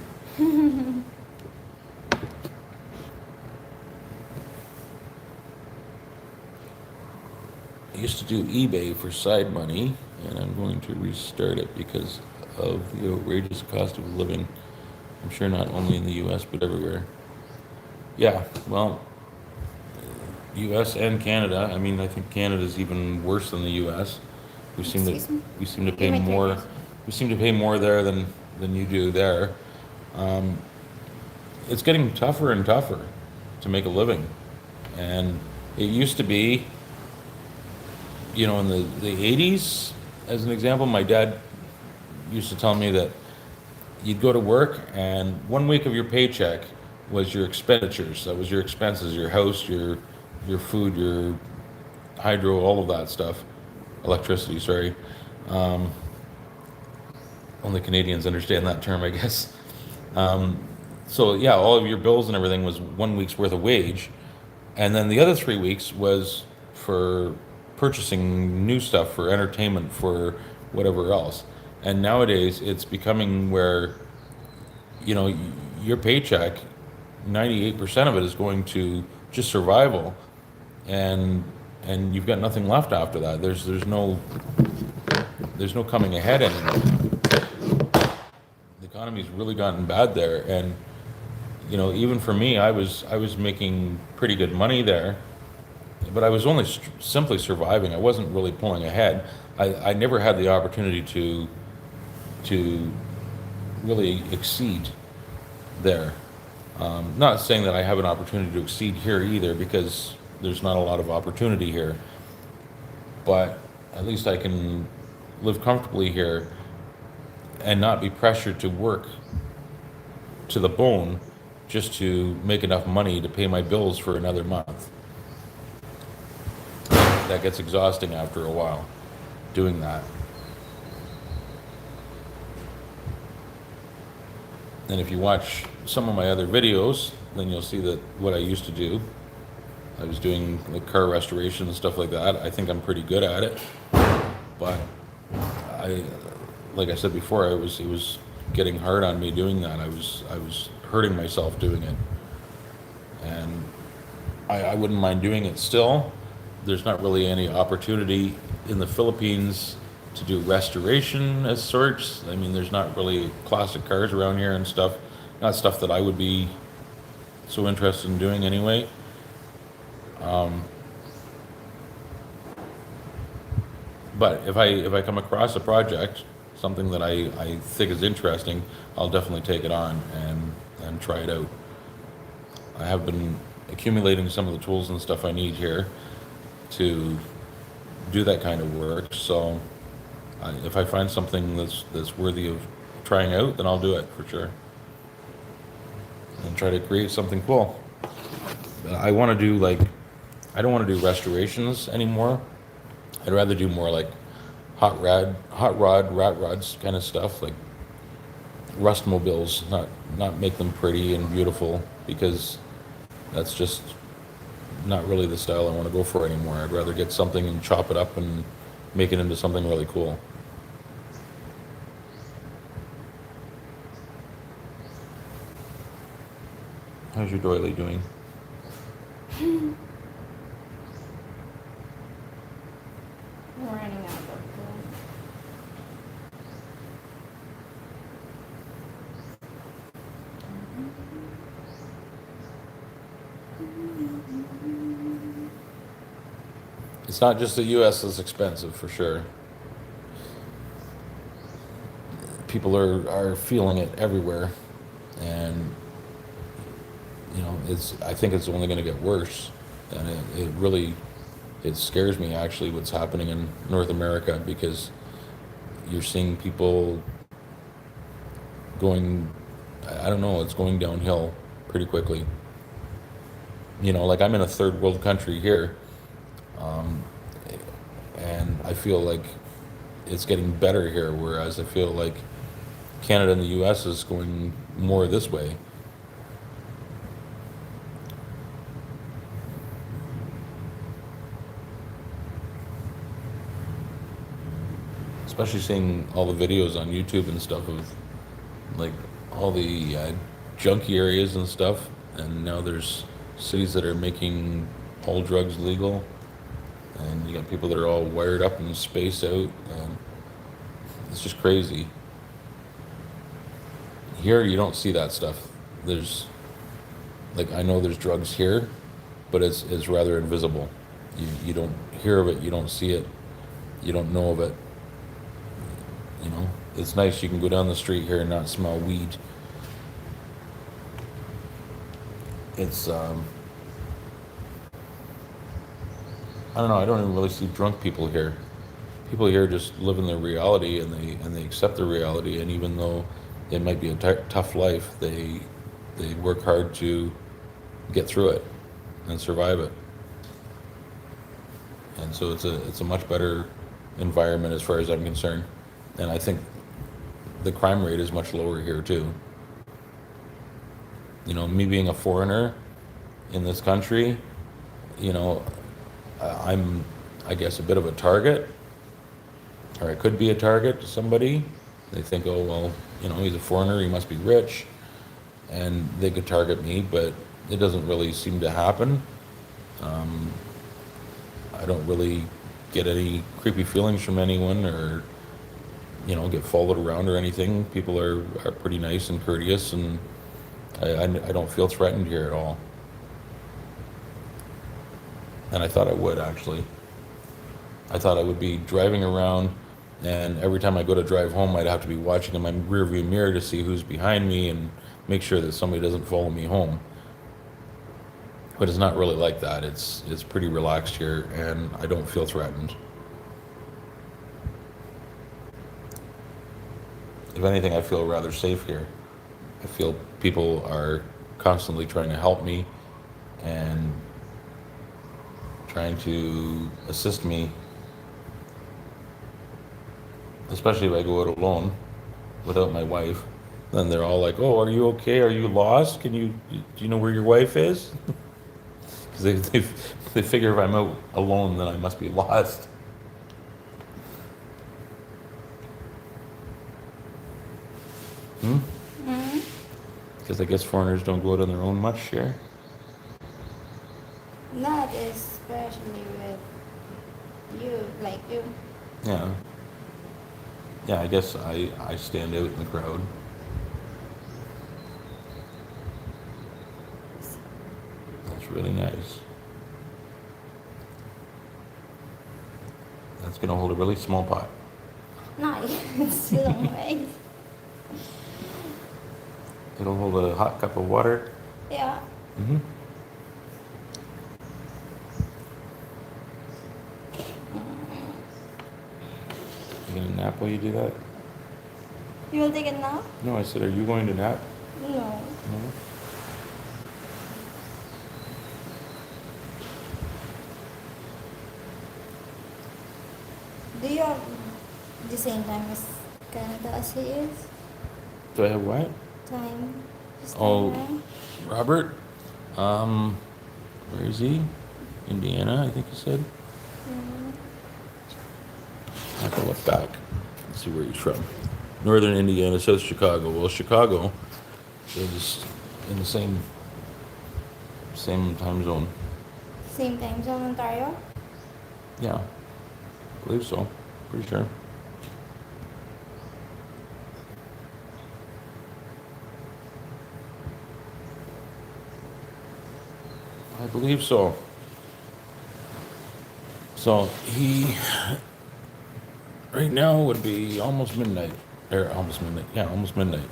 I used to do eBay for side money, and I'm going to restart it because of the outrageous cost of living. I'm sure not only in the US, but everywhere. Yeah, well, US and Canada. I mean, I think Canada's even worse than the US. We seem Excuse me? we seem to Give pay me more. $3. We seem to pay more there than you do there. It's getting tougher and tougher to make a living, and it used to be, you know, in the 80s, as an example, my dad used to tell me that you'd go to work and 1 week of your paycheck was your expenditures. That was your expenses, your house, your food, your hydro, all of that stuff. Electricity, sorry. Only Canadians understand that term, I guess. So yeah, all of your bills and everything was 1 week's worth of wage, and then the other 3 weeks was for purchasing new stuff, for entertainment, for whatever else. And nowadays, it's becoming where, you know, your paycheck, 98% of it is going to just survival, and you've got nothing left after that. There's no coming ahead anymore. The economy's really gotten bad there, and you know, even for me, I was making pretty good money there, but I was only simply surviving. I wasn't really pulling ahead. I never had the opportunity to really exceed there. Not saying that I have an opportunity to exceed here either, because there's not a lot of opportunity here, but at least I can live comfortably here and not be pressured to work to the bone just to make enough money to pay my bills for another month. That gets exhausting after a while, doing that. And if you watch some of my other videos, then you'll see that what I used to do, I was doing like car restoration and stuff like that. I think I'm pretty good at it, but I, like I said before, it was getting hard on me doing that. I was hurting myself doing it, and I wouldn't mind doing it still. There's not really any opportunity in the Philippines to do restoration as sorts. I mean, there's not really classic cars around here and stuff. Not stuff that I would be so interested in doing anyway. But if I come across a project, something that I think is interesting, I'll definitely take it on and try it out. I have been accumulating some of the tools and stuff I need here to do that kind of work. So if I find something that's worthy of trying out, then I'll do it for sure and try to create something cool. I want to do I don't want to do restorations anymore. I'd rather do more like hot rod, rat rods kind of stuff, like rust mobiles, not make them pretty and beautiful, because that's just not really the style I want to go for anymore. I'd rather get something and chop it up and make it into something really cool. How's your doily doing? I'm running out of food. It's not just the US that's expensive, for sure. people are feeling it everywhere, and I think it's only going to get worse, and it really it scares me actually what's happening in North America, because you're seeing people going, I don't know, it's going downhill pretty quickly. Like I'm in a third world country here, and I feel like it's getting better here, whereas I feel like Canada and the US is going more this way. Especially seeing all the videos on YouTube and stuff of like all the junkie areas and stuff, and now there's cities that are making all drugs legal, and you got people that are all wired up and spaced out, and it's just crazy. Here you don't see that stuff. There's like, I know there's drugs here, but it's rather invisible. You don't hear of it, you don't see it, you don't know of it. It's nice you can go down the street here and not smell weed. It's I don't know, I don't even really see drunk people here. People here just live in their reality, and they accept their reality, and even though it might be a tough life, they work hard to get through it and survive it. And so it's a much better environment as far as I'm concerned. And I think the crime rate is much lower here too. Me being a foreigner in this country, I'm, I guess, a bit of a target, or I could be a target to somebody. They think, oh, well, he's a foreigner, he must be rich, and they could target me, but it doesn't really seem to happen. I don't really get any creepy feelings from anyone, or get followed around or anything. People are pretty nice and courteous, and I don't feel threatened here at all. And I thought I would, actually. I thought I would be driving around, and every time I go to drive home, I'd have to be watching in my rearview mirror to see who's behind me and make sure that somebody doesn't follow me home. But it's not really like that. It's pretty relaxed here, and I don't feel threatened. If anything, I feel rather safe here. I feel people are constantly trying to help me and trying to assist me, especially if I go out alone without my wife. Then they're all like, "Oh, are you okay? Are you lost? Do you know where your wife is?" Because they figure if I'm out alone, then I must be lost. Because I guess foreigners don't go out on their own much here. Not especially with you, like you. Yeah. Yeah, I guess I stand out in the crowd. That's really nice. That's gonna hold a really small pot. No, it's too long way. It'll hold a hot cup of water. Yeah. Mm-hmm. You gonna nap while you do that? You will take it now? No, I said, are you going to nap? No. No. Do you have the same time as Canada as he is? Do I have what? Time. Just Oh, time. Robert? Where is he? Indiana, I think you said. I have to look back and see where he's from. Northern Indiana, South Chicago. Well, Chicago is in the same time zone. Same time zone, Ontario? Yeah, I believe so. Pretty sure. I believe so. So he, right now would be almost midnight. Or almost midnight. Yeah, almost midnight.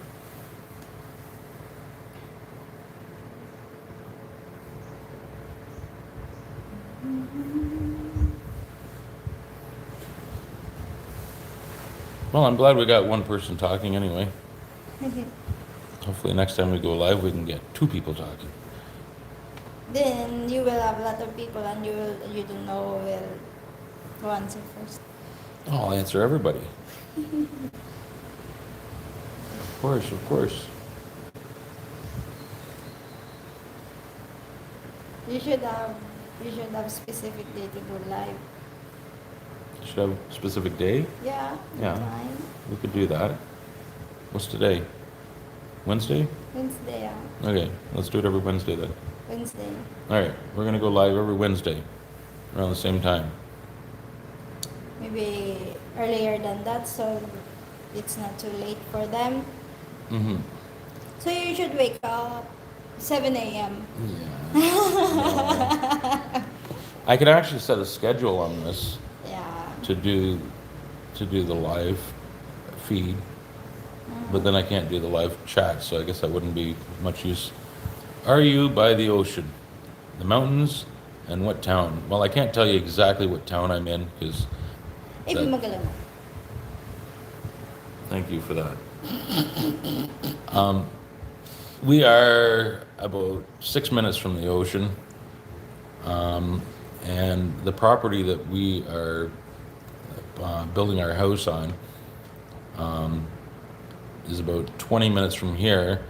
Well, I'm glad we got one person talking anyway. Hopefully next time we go live, we can get two people talking. Then you will have a lot of people and you don't know who will answer first. Oh, I'll answer everybody. Of course, of course. You should have specific day to go live. Should have a specific day? Yeah. Yeah. Time. We could do that. What's today? Wednesday? Wednesday, yeah. Okay, let's do it every Wednesday then. Wednesday. All right, we're gonna go live every Wednesday around the same time. Maybe earlier than that so it's not too late for them. Mm-hmm. So you should wake up 7 a.m. Yeah. No. I could actually set a schedule on this Yeah. to do the live feed, but then I can't do the live chat, so I guess that wouldn't be much use. Are you by the ocean, the mountains, and what town? Well, I can't tell you exactly what town I'm in because. Ibi magalang mo. Thank you for that. We are about 6 minutes from the ocean, and the property that we are building our house on is about 20 minutes from here,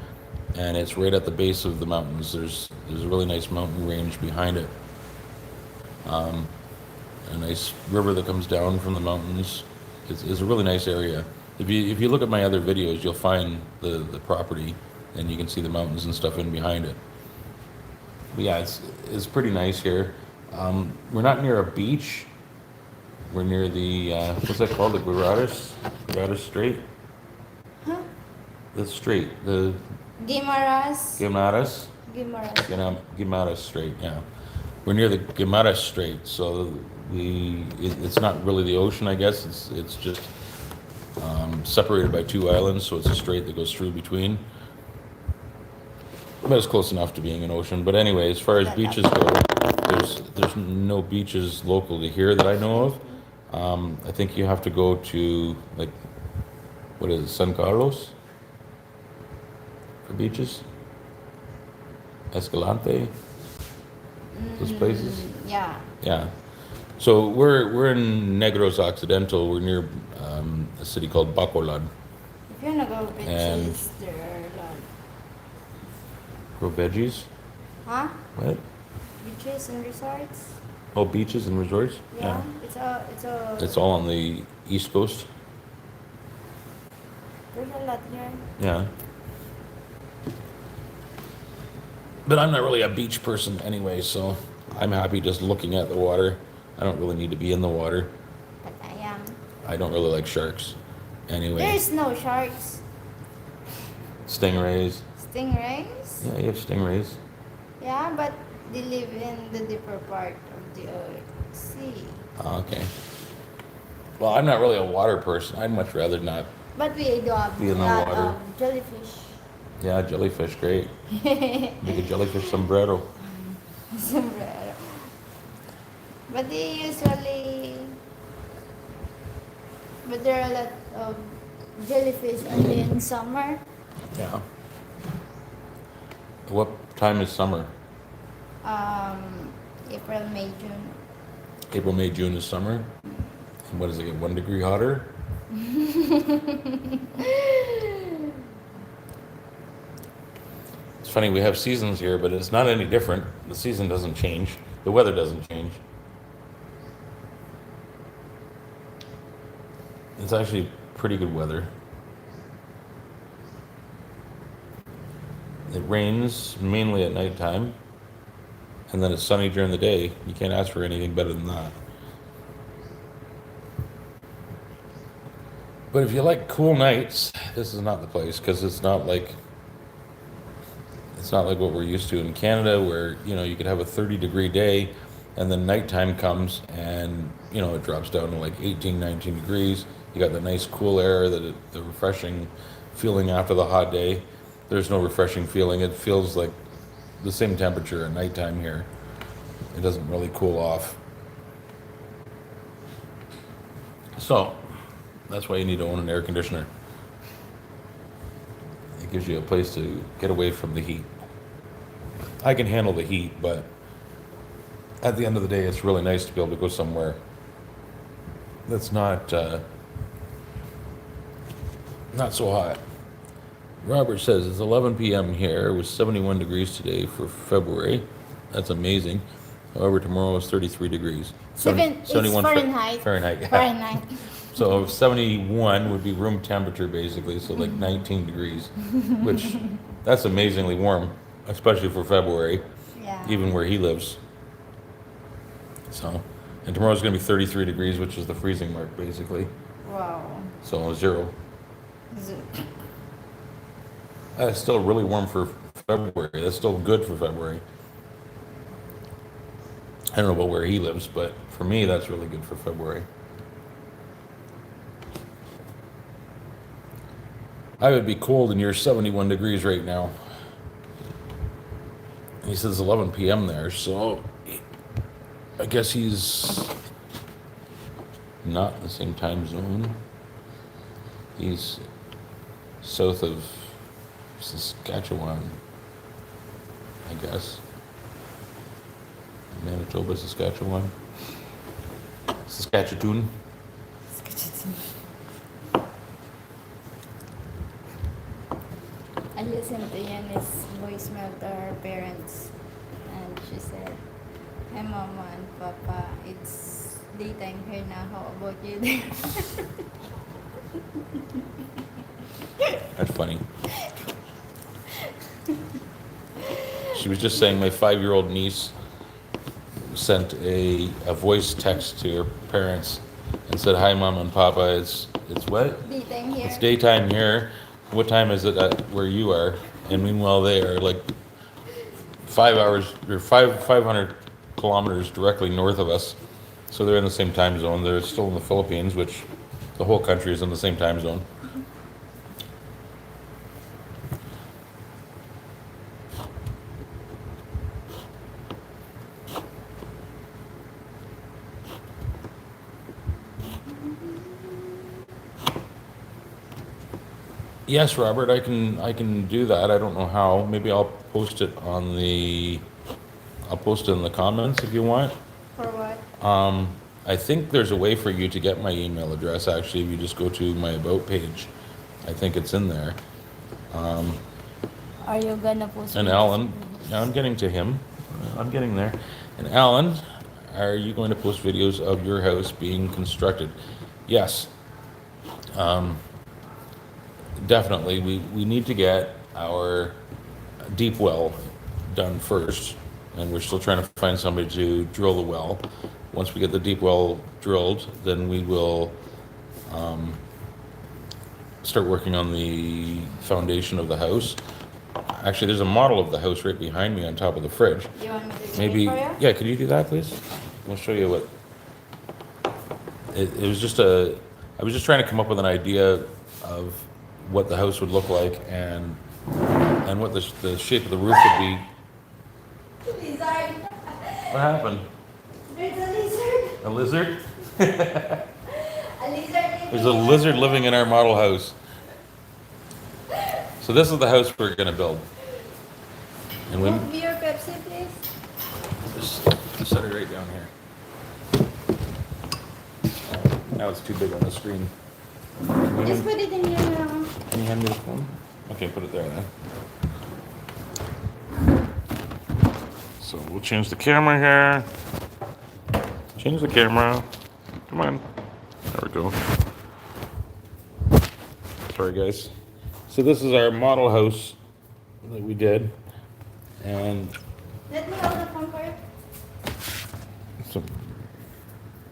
and it's right at the base of the mountains. There's a really nice mountain range behind it, a nice river that comes down from the mountains. It's a really nice area. If you look at my other videos, you'll find the property, and you can see the mountains and stuff in behind it. But yeah, it's pretty nice here. We're not near a beach. We're near the what's that called? The Guiraras Strait. Huh? The strait, the Guimaras. Guimaras. Guimaras. Guimaras Strait. Yeah, we're near the Guimaras Strait, so it's not really the ocean, I guess. It's just separated by two islands, so it's a strait that goes through between. But it's close enough to being an ocean. But anyway, as far as beaches go, there's no beaches local to here that I know of. I think you have to go to, like, what is it, San Carlos for beaches? Escalante, those places. Yeah. Yeah. So we're in Negros Occidental. We're near a city called Bacolod. If you wanna go And- beaches, there are a lot. Grow veggies. Huh? What? Beaches and resorts? Oh, beaches and resorts. Yeah. It's all on the East Coast. There's a lot here. Yeah. But I'm not really a beach person anyway, so I'm happy just looking at the water. I don't really need to be in the water. But I am. I don't really like sharks. Anyway, There's no sharks. stingrays. Stingrays? Yeah, you have stingrays. Yeah, but they live in the deeper part of the sea. Oh, okay. Well, I'm not really a water person. I'd much rather not. But we do have Be in the a lot water. of jellyfish. Yeah, jellyfish, great. Make a jellyfish sombrero. Sombrero. But they usually... But there are a lot of jellyfish only in summer. Yeah. What time is summer? April, May, June. April, May, June is summer. And what does it get? 1 degree hotter? It's funny, we have seasons here, but it's not any different. The season doesn't change. The weather doesn't change. It's actually pretty good weather. It rains mainly at nighttime, and then it's sunny during the day. You can't ask for anything better than that. But if you like cool nights, this is not the place, because it's not like what we're used to in Canada, where you could have a 30-degree day, and then nighttime comes and it drops down to like 18, 19 degrees, You got the nice cool air, the refreshing feeling after the hot day. There's no refreshing feeling. It feels like the same temperature at nighttime here. It doesn't really cool off. So that's why you need to own an air conditioner. It gives you a place to get away from the heat. I can handle the heat, but at the end of the day, it's really nice to be able to go somewhere that's not so hot. Robert says it's 11 p.m. here. It was 71 degrees today for February. That's amazing. However, tomorrow is 33 degrees. It's Fahrenheit. Fahrenheit. Yeah. Fahrenheit. So 71 would be room temperature basically, so like 19 degrees, which that's amazingly warm, especially for February, Yeah. even where he lives. So, and tomorrow's going to be 33 degrees, which is the freezing mark basically. Wow. So 0. Is it- That's still really warm for February. That's still good for February. I don't know about where he lives, but for me, that's really good for February. I would be cold and you're 71 degrees right now. He says 11 p.m. there, so I guess he's not in the same time zone. He's south of Saskatchewan, I guess. Manitoba, Saskatchewan. Saskatchewan. I listened to Yanni's voicemail to her parents, and she said, "Hey, Mama and Papa, it's daytime here now. How about you there?" That's funny. She was just saying my 5-year-old niece sent a voice text to her parents and said, "Hi, Mom and Papa. It's what? Daytime here. It's daytime here. What time is it at where you are?" And meanwhile, they are like 5 hours or 500 kilometers directly north of us. So they're in the same time zone. They're still in the Philippines, which the whole country is in the same time zone. Yes, Robert, I can do that. I don't know how. Maybe I'll post it in the comments if you want. For what? I think there's a way for you to get my email address actually if you just go to my about page. I think it's in there. Are you gonna post? And videos? Alan, now I'm getting to him. I'm getting there. And Alan, are you going to post videos of your house being constructed? Yes. Definitely. We need to get our deep well done first, and we're still trying to find somebody to drill the well. Once we get the deep well drilled, then we will start working on the foundation of the house. Actually, there's a model of the house right behind me on top of the fridge. You want me to Maybe, for you? yeah, could you do that, please? I'll show you what, it was just I was just trying to come up with an idea of what the house would look like and what the shape of the roof would be. Lizard. What happened? There's a lizard. A lizard? A lizard. There's a lizard living in our model house. So this is the house we're gonna build. And we Move your Pepsi, please. just set it right down here. Now it's too big on the screen. Just put it in here now. Can you hand me the phone? Okay, put it there then. So we'll change the camera here. Change the camera. Come on. There we go. Sorry, guys. So this is our model house that we did. And Let me hold the phone for you. so,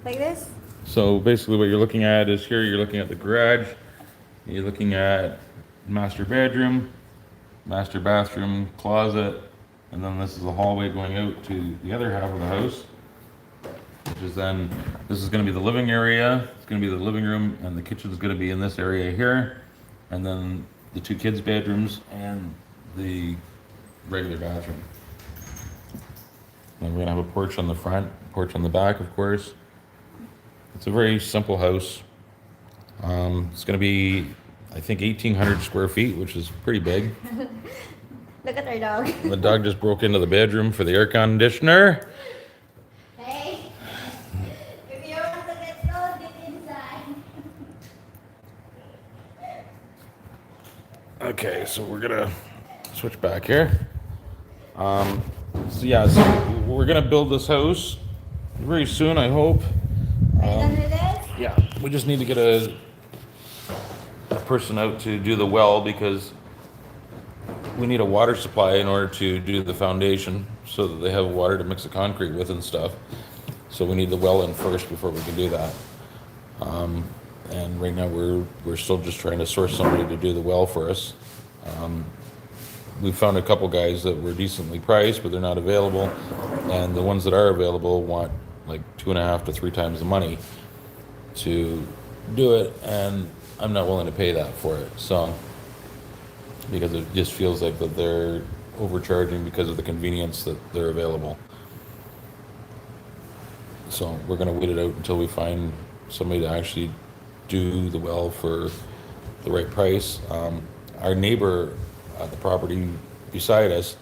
Like this? so basically what you're looking at is here, you're looking at the garage. You're looking at master bedroom, master bathroom, closet, and then this is the hallway going out to the other half of the house. which is then, this is gonna be the living area, it's gonna be the living room, and the kitchen's gonna be in this area here. And then the two kids' bedrooms and the regular bathroom. And we're gonna have a porch on the front, porch on the back, of course. It's a very simple house. It's gonna be, I think, 1,800 square feet, which is pretty big. Look at our dog. The dog just broke into the bedroom for the air conditioner. Hey, if you want to get cold, get inside. Okay, so we're gonna switch back here. So yeah, so we're gonna build this house very soon, I hope. Are you done with this? Yeah, we just need to get a person out to do the well because we need a water supply in order to do the foundation so that they have water to mix the concrete with and stuff. So we need the well in first before we can do that. And right now we're still just trying to source somebody to do the well for us. We found a couple guys that were decently priced, but they're not available. And the ones that are available want like 2.5 to 3 times the money to do it, and I'm not willing to pay that for it. So, because it just feels like that they're overcharging because of the convenience that they're available. So we're gonna wait it out until we find somebody to actually do the well for the right price. Our neighbor at the property beside us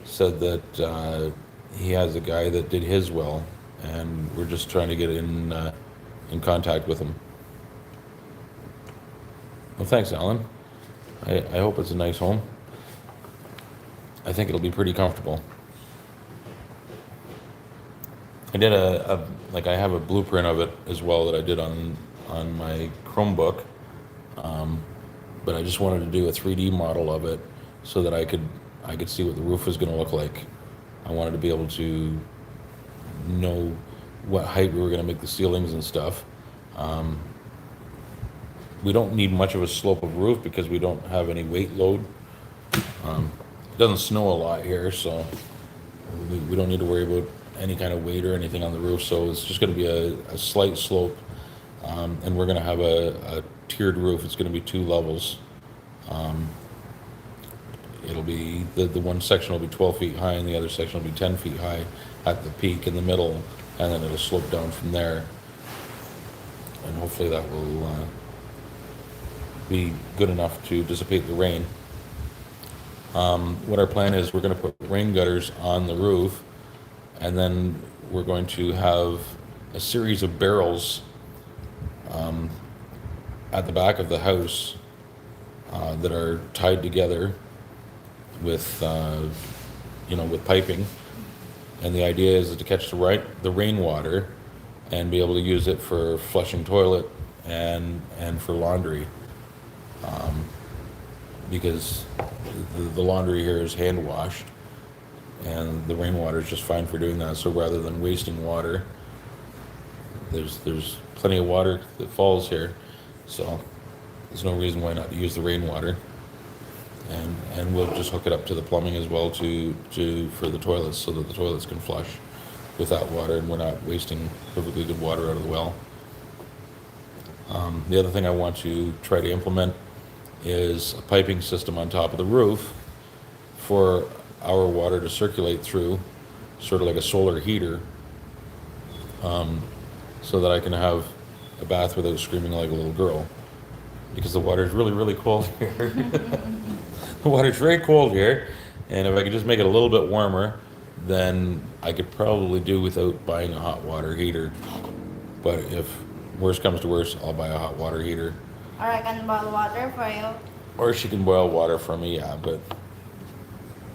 said that he has a guy that did his well, and we're just trying to get in contact with him. Well, thanks, Alan. I hope it's a nice home. I think it'll be pretty comfortable. I did like I have a blueprint of it as well that I did on my Chromebook, but I just wanted to do a 3D model of it so that I could see what the roof was going to look like. I wanted to be able to know what height we were going to make the ceilings and stuff. We don't need much of a slope of roof because we don't have any weight load. It doesn't snow a lot here, so we don't need to worry about any kind of weight or anything on the roof. So it's just going to be a slight slope, and we're going to have a tiered roof. It's going to be 2 levels. It'll be the one section will be 12 feet high, and the other section will be 10 feet high at the peak in the middle, and then it'll slope down from there. And hopefully that will be good enough to dissipate the rain. What our plan is, we're going to put rain gutters on the roof, and then we're going to have a series of barrels at the back of the house that are tied together with with piping. And the idea is to catch the rainwater and be able to use it for flushing toilet and for laundry. Because the laundry here is hand washed, and the rainwater is just fine for doing that. So rather than wasting water, there's plenty of water that falls here, so there's no reason why not to use the rainwater. And we'll just hook it up to the plumbing as well for the toilets, so that the toilets can flush with that water, and we're not wasting perfectly good water out of the well. The other thing I want to try to implement is a piping system on top of the roof for our water to circulate through, sort of like a solar heater, so that I can have a bath without screaming like a little girl, because the water is really, really cold here. The water's very cold here, and if I could just make it a little bit warmer, then I could probably do without buying a hot water heater. But if worst comes to worst, I'll buy a hot water heater. Or I can boil water for you. Or she can boil water for me, yeah, but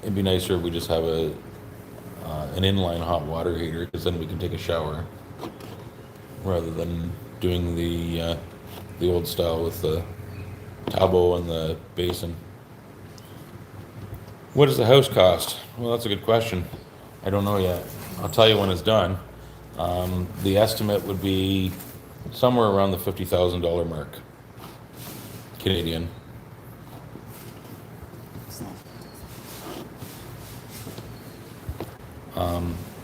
it'd be nicer if we just have an inline hot water heater, because then we can take a shower rather than doing the old style with the tabo and the basin. What does the house cost? Well, that's a good question. I don't know yet. I'll tell you when it's done. The estimate would be somewhere around the $50,000 mark, Canadian.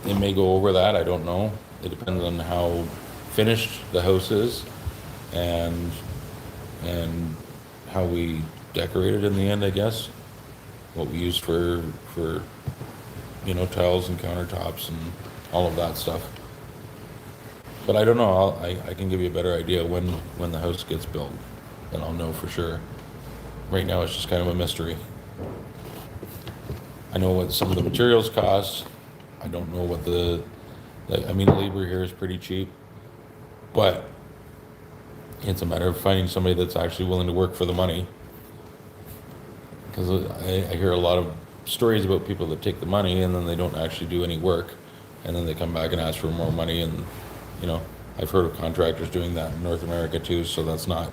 It may go over that, I don't know. it depends on how finished the house is and and how we decorate it in the end, I guess. What we use for tiles and countertops and all of that stuff. But I don't know. I can give you a better idea when the house gets built, then I'll know for sure. Right now, it's just kind of a mystery. I know what some of the materials cost. I don't know what I mean, labor here is pretty cheap, but it's a matter of finding somebody that's actually willing to work for the money. Because I hear a lot of stories about people that take the money and then they don't actually do any work, and then they come back and ask for more money. And I've heard of contractors doing that in North America too, so that's not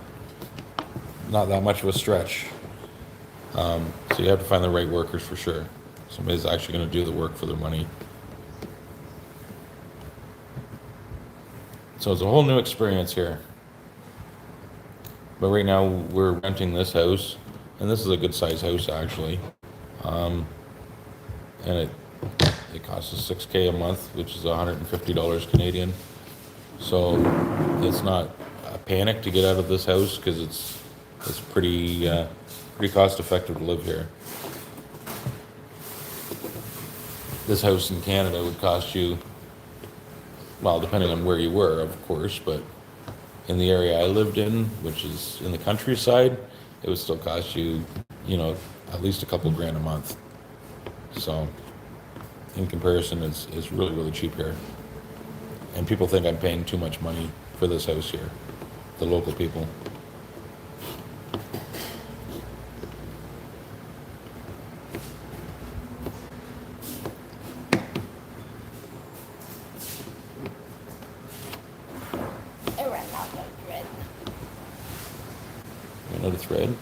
that much of a stretch. So you have to find the right workers for sure. Somebody's actually going to do the work for their money. So it's a whole new experience here. But right now we're renting this house, and this is a good size house actually. And it costs us $6,000 a month, which is $150 Canadian. So it's not a panic to get out of this house because it's pretty cost effective to live here. This house in Canada would cost you, well, depending on where you were, of course, but in the area I lived in, which is in the countryside, it would still cost you, at least a couple grand a month. So in comparison, it's really, really cheap here. And people think I'm paying too much money for this house here, the local people. I ran out of thread. Another thread?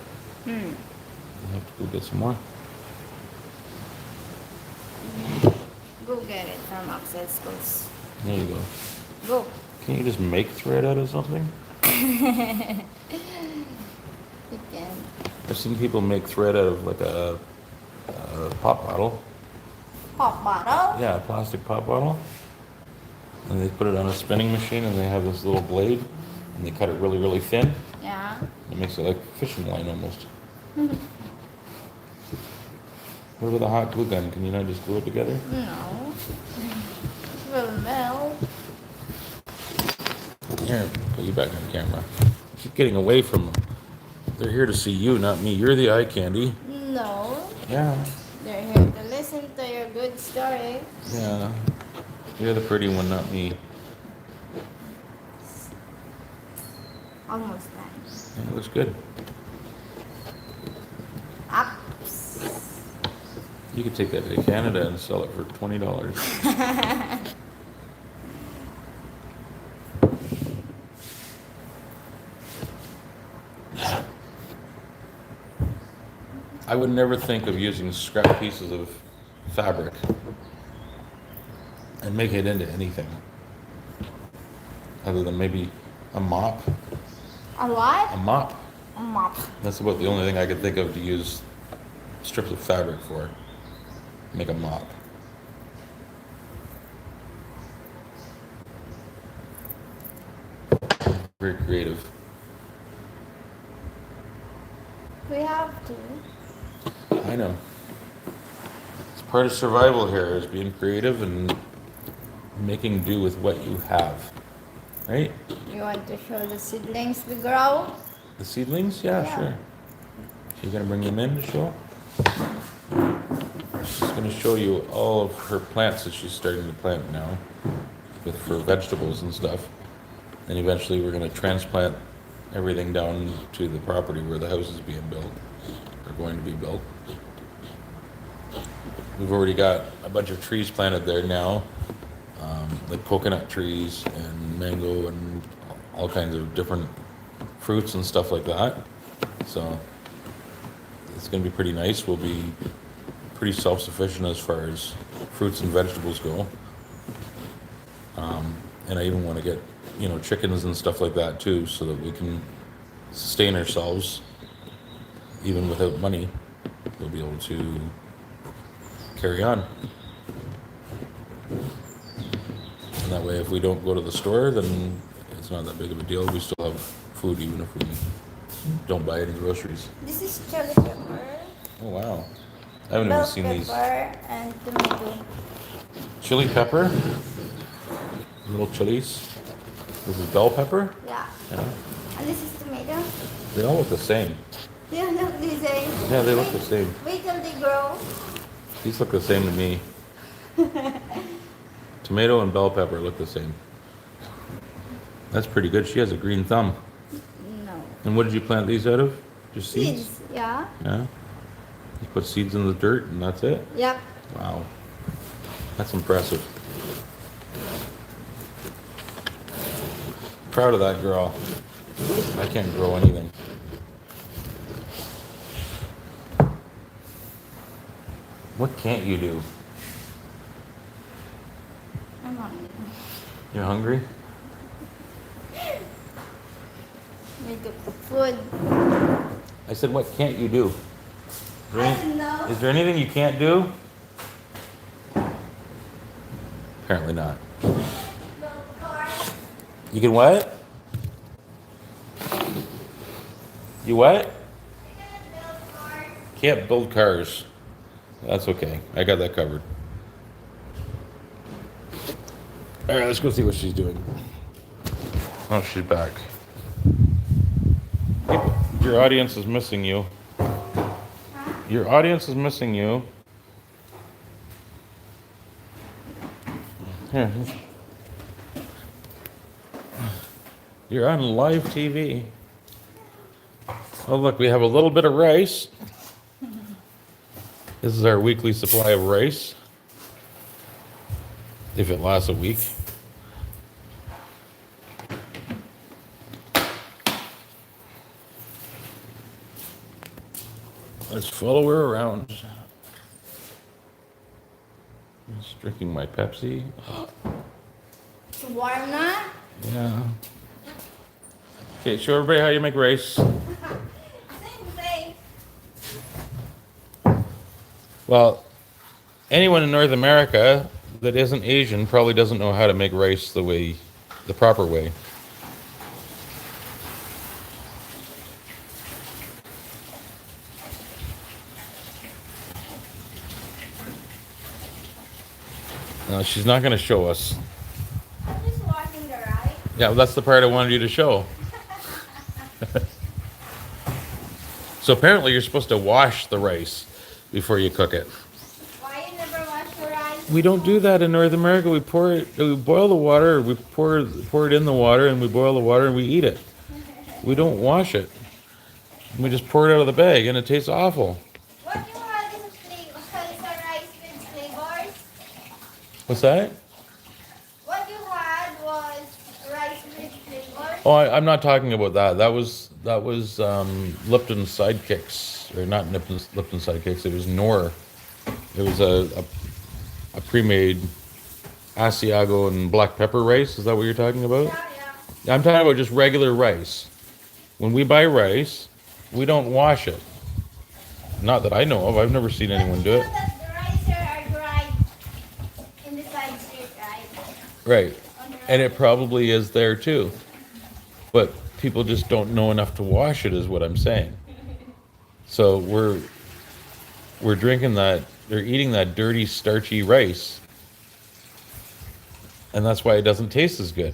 I have to go get some more. Go get it from Access Schools. There you go. Go. Can't you just make thread out of something? You can. I've seen people make thread out of like a pop bottle. Pop bottle? Yeah, a plastic pop bottle. And they put it on a spinning machine and they have this little blade and they cut it really, really thin. Yeah. It makes it like a fishing line almost. What about the hot glue gun? Can you not just glue it together? No. Will melt. Here, put you back on camera. Keep getting away from them. They're here to see you, not me. You're the eye candy. No. Yeah. They're here to listen to your good story. Yeah. You're the pretty one, not me. Almost done. Yeah, it looks good. Ups. You could take that to Canada and sell it for $20. I would never think of using scrap pieces of fabric and make it into anything other than maybe a mop. A what? A mop. A mop. That's about the only thing I could think of to use strips of fabric for. Make a mop. Very creative. We have to. I know. It's part of survival here, is being creative and making do with what you have. Right? You want to show the seedlings we grow? The seedlings? Yeah, Yeah. sure. You're gonna bring them in to show? She's gonna show you all of her plants that she's starting to plant now, for vegetables and stuff. And eventually we're gonna transplant everything down to the property where the house is being built, or going to be built. We've already got a bunch of trees planted there now, like coconut trees and mango and all kinds of different fruits and stuff like that. So it's going to be pretty nice. We'll be pretty self-sufficient as far as fruits and vegetables go. And I even want to get, chickens and stuff like that too, so that we can sustain ourselves even without money. We'll be able to carry on. And And that way, if we don't go to the store, then it's not that big of a deal. We still have food even if we don't buy any groceries. This is chili pepper, Oh, wow. I haven't even bell seen these. pepper, and tomato. Chili pepper, little chilies. This is bell pepper. Yeah. Yeah. And this is tomato. They all look the same. Yeah, look, they say. Yeah, they look the same. Wait till they grow. These look the same to me. Tomato and bell pepper look the same. That's pretty good. She has a green thumb. No. And what did you plant these out of? Just seeds? Seeds, yeah. Yeah. You put seeds in the dirt and that's it? Yep. Wow. That's impressive. Proud of that girl. I can't grow anything. What can't you do? I'm hungry. You're hungry? Need to cook food. I said, what can't you do? I don't know. Is there anything you can't do? Apparently not. Build cars. You can what? You what? I can't build cars. Can't build cars. That's okay. I got that covered. All right, let's go see what she's doing. Oh, she's back. Your audience is missing you. Your audience is missing you. Here. You're on live TV. Oh, look, we have a little bit of rice. This is our weekly supply of rice. If it lasts a week. Let's follow her around. Just drinking my Pepsi. It's warm now. Yeah. Okay, show everybody how you make rice. Same thing. Well, anyone in North America that isn't Asian probably doesn't know how to make rice the proper way. No, she's not going to show us. I'm just washing the rice. Yeah, well, that's the part I wanted you to show. So apparently you're supposed to wash the rice before you cook it. Why you never wash the rice? We don't do that in North America. We boil the water, we pour it in the water, and we boil the water and we eat it. We don't wash it. We just pour it out of the bag, and it tastes awful. What you had is a rice with flavors. What's that? What you had was rice with flavors. Oh, I'm not talking about that. That was Lipton Sidekicks, or not Lipton Sidekicks. It was Knorr. It was a pre-made Asiago and black pepper rice. Is that what you're talking about? Yeah. I'm talking about just regular rice. When we buy rice, we don't wash it. Not that I know of. I've never seen anyone do it. That the rice are dried in the side street, right? Right. And it probably is there too. But people just don't know enough to wash it, is what I'm saying. So we're drinking that, they're eating that dirty, starchy rice. And that's why it doesn't taste as good.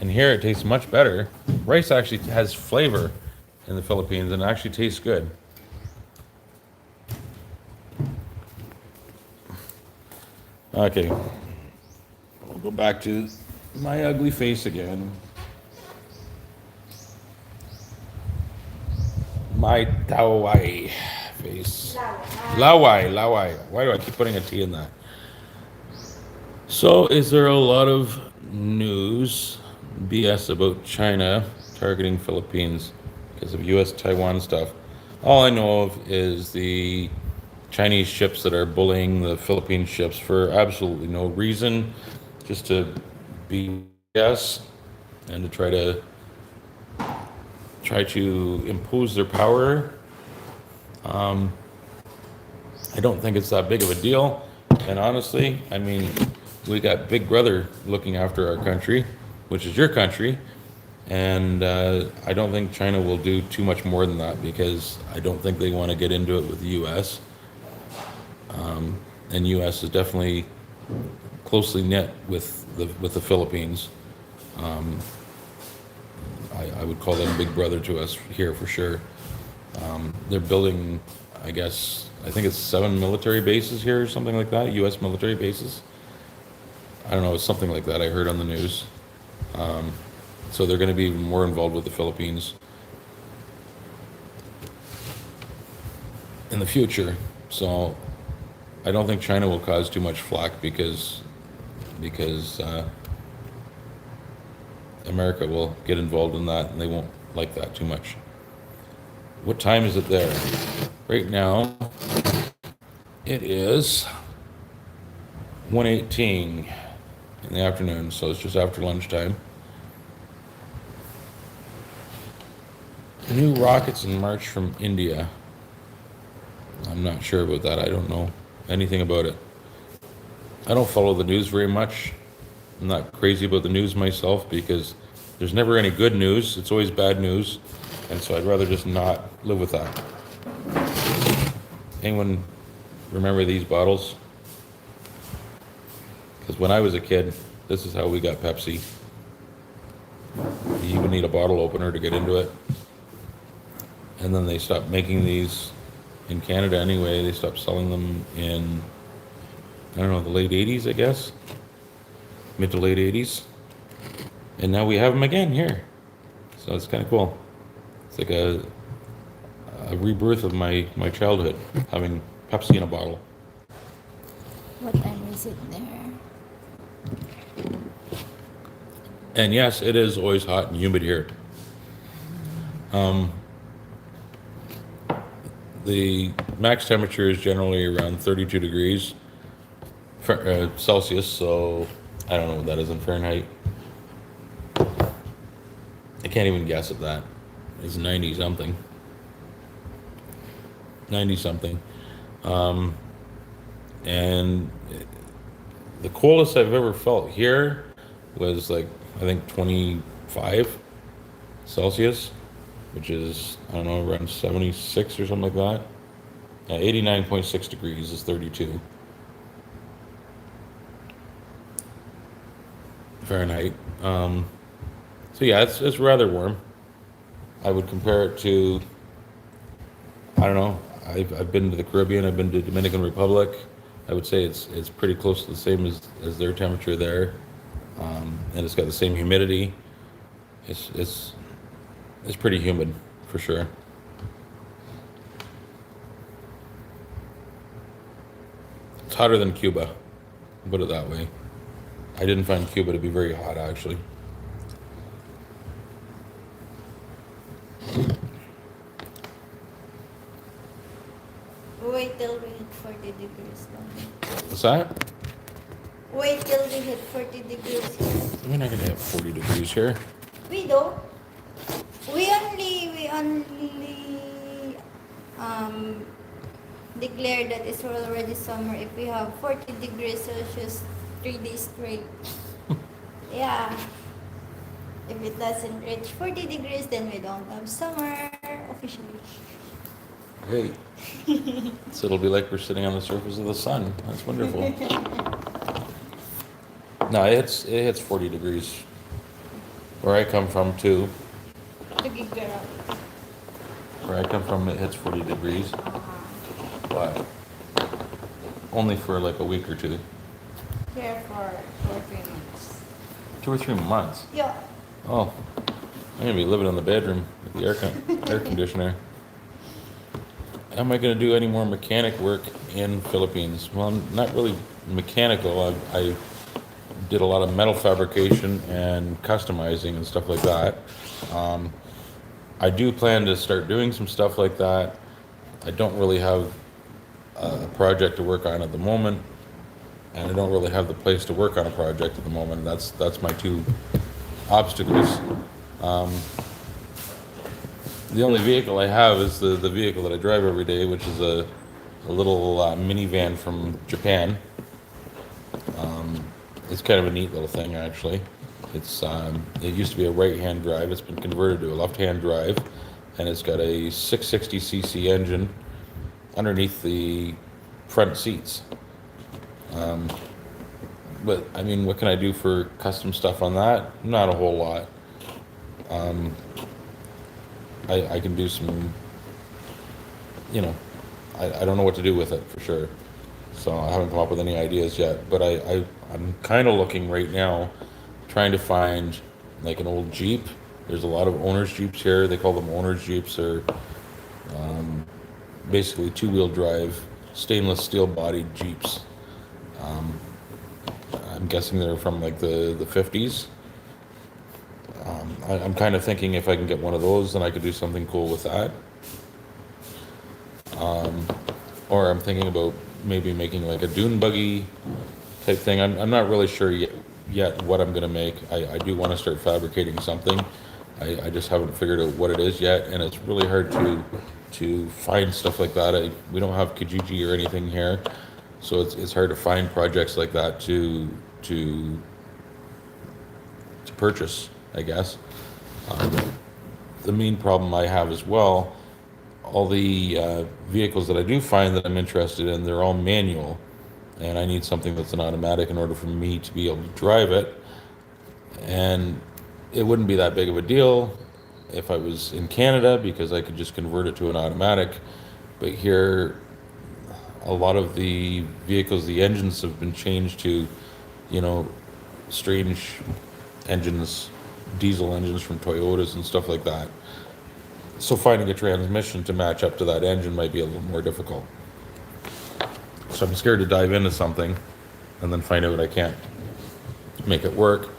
And here it tastes much better. Rice actually has flavor in the Philippines and actually tastes good. Okay. We'll go back to my ugly face again. My Tawai face. Lawai. Why do I keep putting a T in that? So, is there a lot of news, BS about China targeting Philippines because of U.S.-Taiwan stuff? All I know of is the Chinese ships that are bullying the Philippine ships for absolutely no reason, just to be BS and to try to impose their power. I don't think it's that big of a deal. And honestly, I mean, we got Big Brother looking after our country, which is your country, and I don't think China will do too much more than that because I don't think they want to get into it with the U.S. And U.S. is definitely closely knit with the Philippines. I would call them Big Brother to us here for sure. They're building, I think it's 7 military bases here or something like that, U.S. military bases. I don't know, it's something like that I heard on the news. So they're going to be even more involved with the Philippines in the future. So I don't think China will cause too much flack because America will get involved in that and they won't like that too much. What time is it there? Right now, it is 1:18 in the afternoon, so it's just after lunchtime. New rockets in March from India. I'm not sure about that. I don't know anything about it. I don't follow the news very much. I'm not crazy about the news myself because there's never any good news. It's always bad news. And so I'd rather just not live with that. Anyone remember these bottles? Because when I was a kid, this is how we got Pepsi. You even need a bottle opener to get into it. And then they stopped making these in Canada anyway. They stopped selling them in, I don't know, the late 80s, I guess. Mid to late 80s. And now we have them again here. So it's kind of cool. It's like a rebirth of my childhood, having Pepsi in a bottle. What time is it there? And yes, it is always hot and humid here. The max temperature is generally around 32 degrees Celsius, so I don't know what that is in Fahrenheit. I can't even guess at that. It's 90 something. 90 something. And the coldest I've ever felt here was like, I think 25 Celsius, which is, I don't know, around 76 or something like that. 89.6 degrees is 32 Fahrenheit. So yeah, it's rather warm. I would compare it to, I don't know, I've been to the Caribbean, I've been to Dominican Republic. I would say it's pretty close to the same as their temperature there. And it's got the same humidity. It's pretty humid for sure. It's hotter than Cuba, put it that way. I didn't find Cuba to be very hot actually. Wait till we hit 40 degrees. What's that? Wait till we hit 40 degrees. We're not gonna have 40 degrees here. We do. We only declare that it's already summer if we have 40 degrees Celsius 3 days straight. Yeah. If it doesn't reach 40 degrees, then we don't have summer officially. Great. So it'll be like we're sitting on the surface of the sun. That's wonderful. No, it hits 40 degrees. Where I come from too. Big girl. Where I come from, it hits 40 degrees. But only for like a week or two. Here for 2 or 3 months. 2 or 3 months. Yeah. Oh, I'm gonna be living in the bedroom with the air conditioner. Am I gonna do any more mechanic work in Philippines? Well, I'm not really mechanical. I did a lot of metal fabrication and customizing and stuff like that. I do plan to start doing some stuff like that. I don't really have a project to work on at the moment, and I don't really have the place to work on a project at the moment. That's my two obstacles. The only vehicle I have is the vehicle that I drive every day, which is a little minivan from Japan. It's kind of a neat little thing, actually. It used to be a right-hand drive. It's been converted to a left-hand drive, and it's got a 660cc engine underneath the front seats. But I mean, what can I do for custom stuff on that? Not a whole lot. I can do some, you know, I don't know what to do with it for sure. So I haven't come up with any ideas yet. But I'm kind of looking right now, trying to find like an old Jeep. There's a lot of owners Jeeps here. They call them owners Jeeps. They're basically two-wheel drive, stainless steel bodied Jeeps. I'm guessing they're from like the 50s. I'm kind of thinking if I can get one of those, then I could do something cool with that. Or I'm thinking about maybe making like a dune buggy type thing. I'm not really sure yet what I'm gonna make. I do want to start fabricating something. I just haven't figured out what it is yet, and it's really hard to find stuff like that. We don't have Kijiji or anything here, so it's hard to find projects like that to purchase, I guess. The main problem I have as well, all the vehicles that I do find that I'm interested in, they're all manual, and I need something that's an automatic in order for me to be able to drive it. And it wouldn't be that big of a deal if I was in Canada because I could just convert it to an automatic. But here, a lot of the vehicles, the engines have been changed to, you know, strange engines, diesel engines from Toyotas and stuff like that. So finding a transmission to match up to that engine might be a little more difficult. So I'm scared to dive into something and then find out I can't make it work.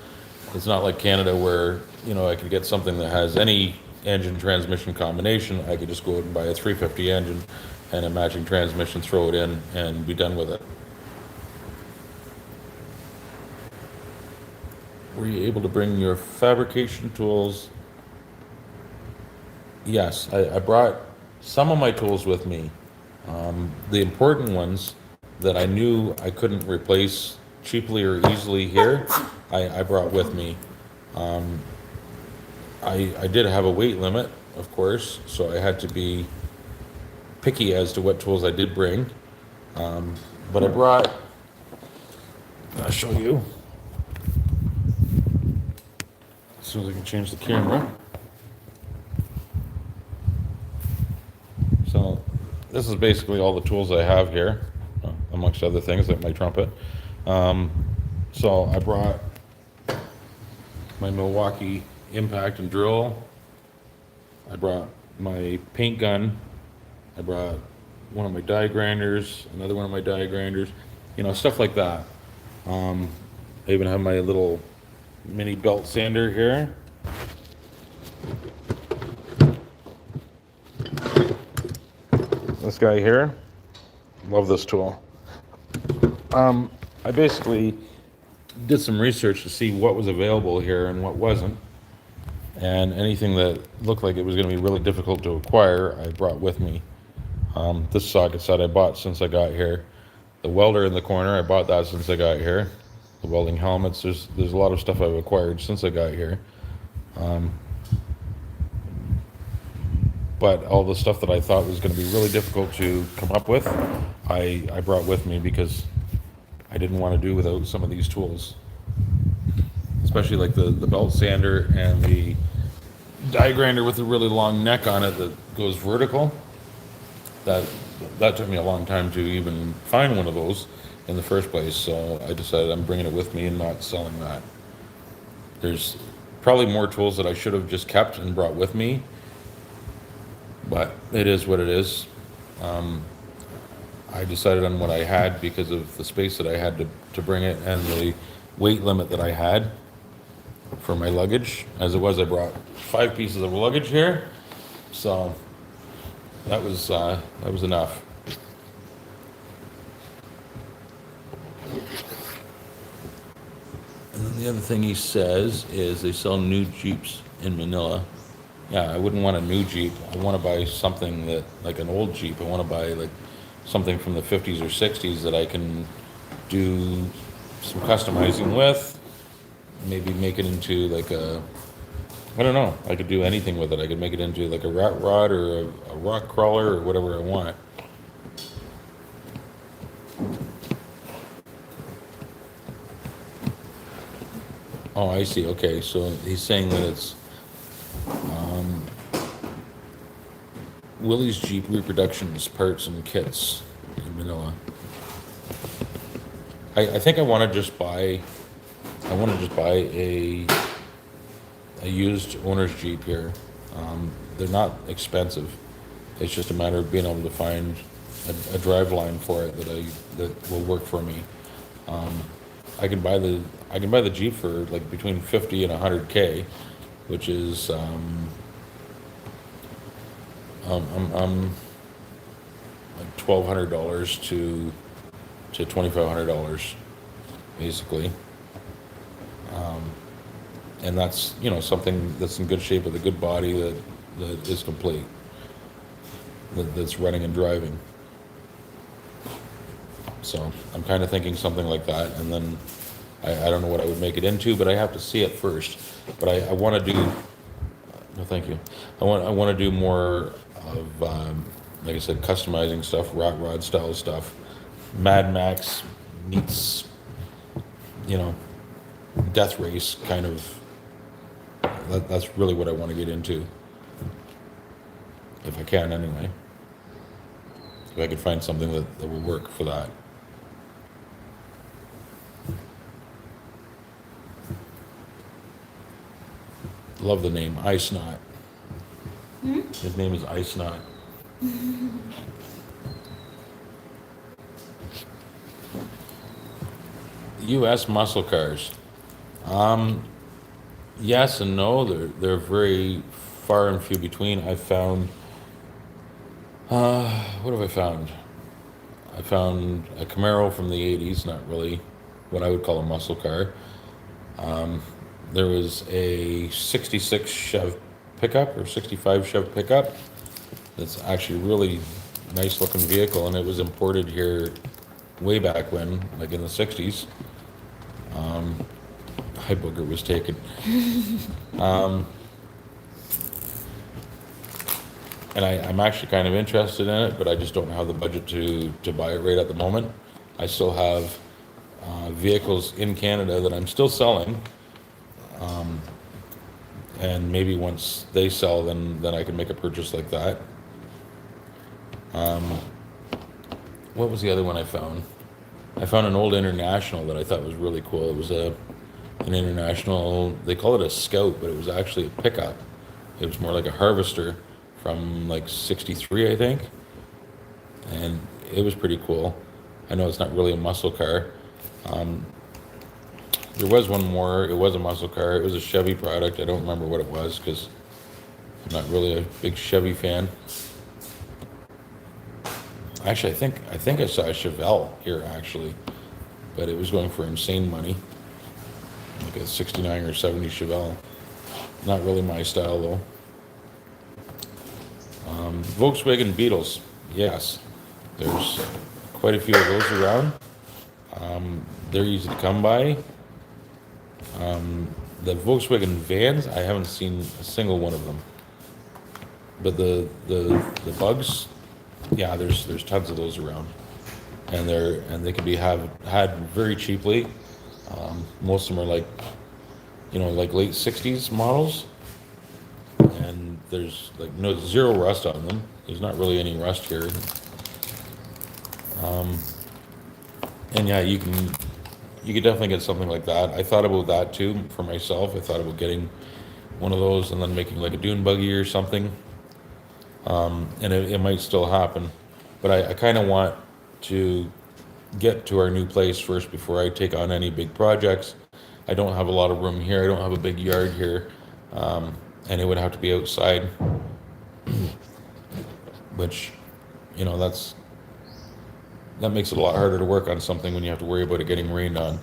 It's not like Canada where, you know, I could get something that has any engine transmission combination. I could just go out and buy a 350 engine and a matching transmission, throw it in, and be done with it. Were you able to bring your fabrication tools? Yes, I brought some of my tools with me. The important ones that I knew I couldn't replace cheaply or easily here, I brought with me. I did have a weight limit, of course, so I had to be picky as to what tools I did bring. But I brought, I'll show you. As soon as I can change the camera. So this is basically all the tools I have here, amongst other things like my trumpet. So I brought my Milwaukee impact and drill. I brought my paint gun. I brought one of my die grinders, another one of my die grinders, you know, stuff like that. I even have my little mini belt sander here. This guy here, love this tool. I basically did some research to see what was available here and what wasn't. And anything that looked like it was going to be really difficult to acquire, I brought with me. This socket set I bought since I got here. The welder in the corner, I bought that since I got here. The welding helmets, there's a lot of stuff I've acquired since I got here. But all the stuff that I thought was going to be really difficult to come up with, I brought with me because I didn't want to do without some of these tools. Especially like the belt sander and the die grinder with a really long neck on it that goes vertical. That took me a long time to even find one of those in the first place, so I decided I'm bringing it with me and not selling that. There's probably more tools that I should have just kept and brought with me, but it is what it is. I decided on what I had because of the space that I had to bring it and the weight limit that I had for my luggage. As it was, I brought 5 pieces of luggage here, so that was enough. And then the other thing he says is they sell new Jeeps in Manila. Yeah, I wouldn't want a new Jeep. I want to buy something that, like an old Jeep. I want to buy like something from the 50s or 60s that I can do some customizing with, maybe make it into like a, I don't know, I could do anything with it. I could make it into like a rat rod or a rock crawler or whatever I want. Oh, I see. Okay, so he's saying that it's Willie's Jeep Reproductions parts and kits in Manila. I think I want to just buy. I want to just buy a used owner's Jeep here. They're not expensive. It's just a matter of being able to find a drive line for it that will work for me. I can buy the Jeep for like between 50 and 100K, which is like $1,200 to $2,500 basically. And that's, you know, something that's in good shape with a good body that is complete, that's running and driving. So I'm kind of thinking something like that, and then I don't know what I would make it into, but I have to see it first. But I want to do, no thank you, I want to do more of, like I said, customizing stuff, rock rod style stuff. Mad Max meets, you know, death race kind of. That's really what I want to get into, if I can anyway. If I could find something that will work for that. Love the name, Ice Knot. His name is Ice Knot. U.S. muscle cars. Yes and no. They're very far and few between. I found. What have I found? I found a Camaro from the '80s. Not really what I would call a muscle car. There was a '66 Chev pickup or '65 Chev pickup. That's actually a really nice looking vehicle, and it was imported here way back when, like in the '60s. High booger was taken. And I'm actually kind of interested in it, but I just don't have the budget to buy it right at the moment. I still have vehicles in Canada that I'm still selling, and maybe once they sell, then I can make a purchase like that. What was the other one I found? I found an old International that I thought was really cool. It was an International, they call it a Scout, but it was actually a pickup. It was more like a Harvester from like '63, I think. And it was pretty cool. I know it's not really a muscle car. There was one more, it was a muscle car. It was a Chevy product. I don't remember what it was because I'm not really a big Chevy fan. Actually, I think I saw a Chevelle here actually, but it was going for insane money. Like a 69 or 70 Chevelle. Not really my style though. Volkswagen Beetles, yes. There's quite a few of those around. They're easy to come by. The Volkswagen vans, I haven't seen a single one of them. But the bugs, yeah, there's tons of those around, and they can be had very cheaply. Most of them are like, you know, like late '60s models, and there's like zero rust on them. There's not really any rust here. And yeah, you could definitely get something like that. I thought about that too for myself. I thought about getting one of those and then making like a dune buggy or something. And it might still happen, but I kind of want to get to our new place first before I take on any big projects. I don't have a lot of room here. I don't have a big yard here, and it would have to be outside, which, you know, that makes it a lot harder to work on something when you have to worry about it getting rained on.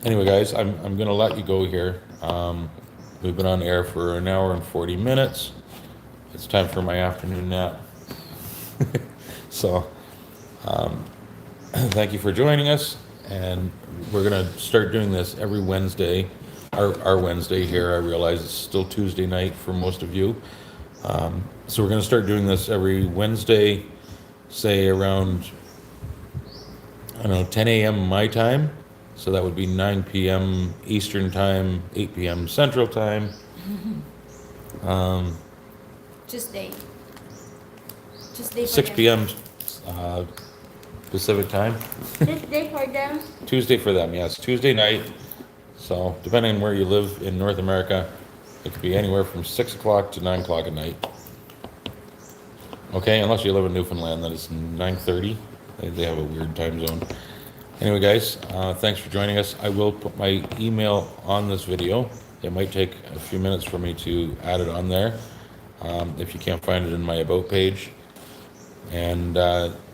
Anyway, guys, I'm gonna let you go here. We've been on air for an hour and 40 minutes. It's time for my afternoon nap. So, thank you for joining us. And we're going to start doing this every Wednesday, our Wednesday here. I realize it's still Tuesday night for most of you. So we're going to start doing this every Wednesday, say around, I don't know, 10 a.m. my time. So that would be 9 p.m. Eastern time, 8 p.m. Central time. Tuesday. Tuesday for 6 them. p.m. Pacific time. Tuesday for them. Tuesday for them, yes. Tuesday night. So depending on where you live in North America, it could be anywhere from 6 o'clock to 9 o'clock at night. Okay, unless you live in Newfoundland, then it's 9:30. They have a weird time zone. Anyway, guys, thanks for joining us. I will put my email on this video. It might take a few minutes for me to add it on there, if you can't find it in my About page. And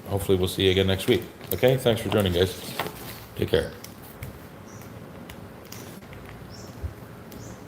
hopefully we'll see you again next week. Okay, thanks for joining, guys. Take care.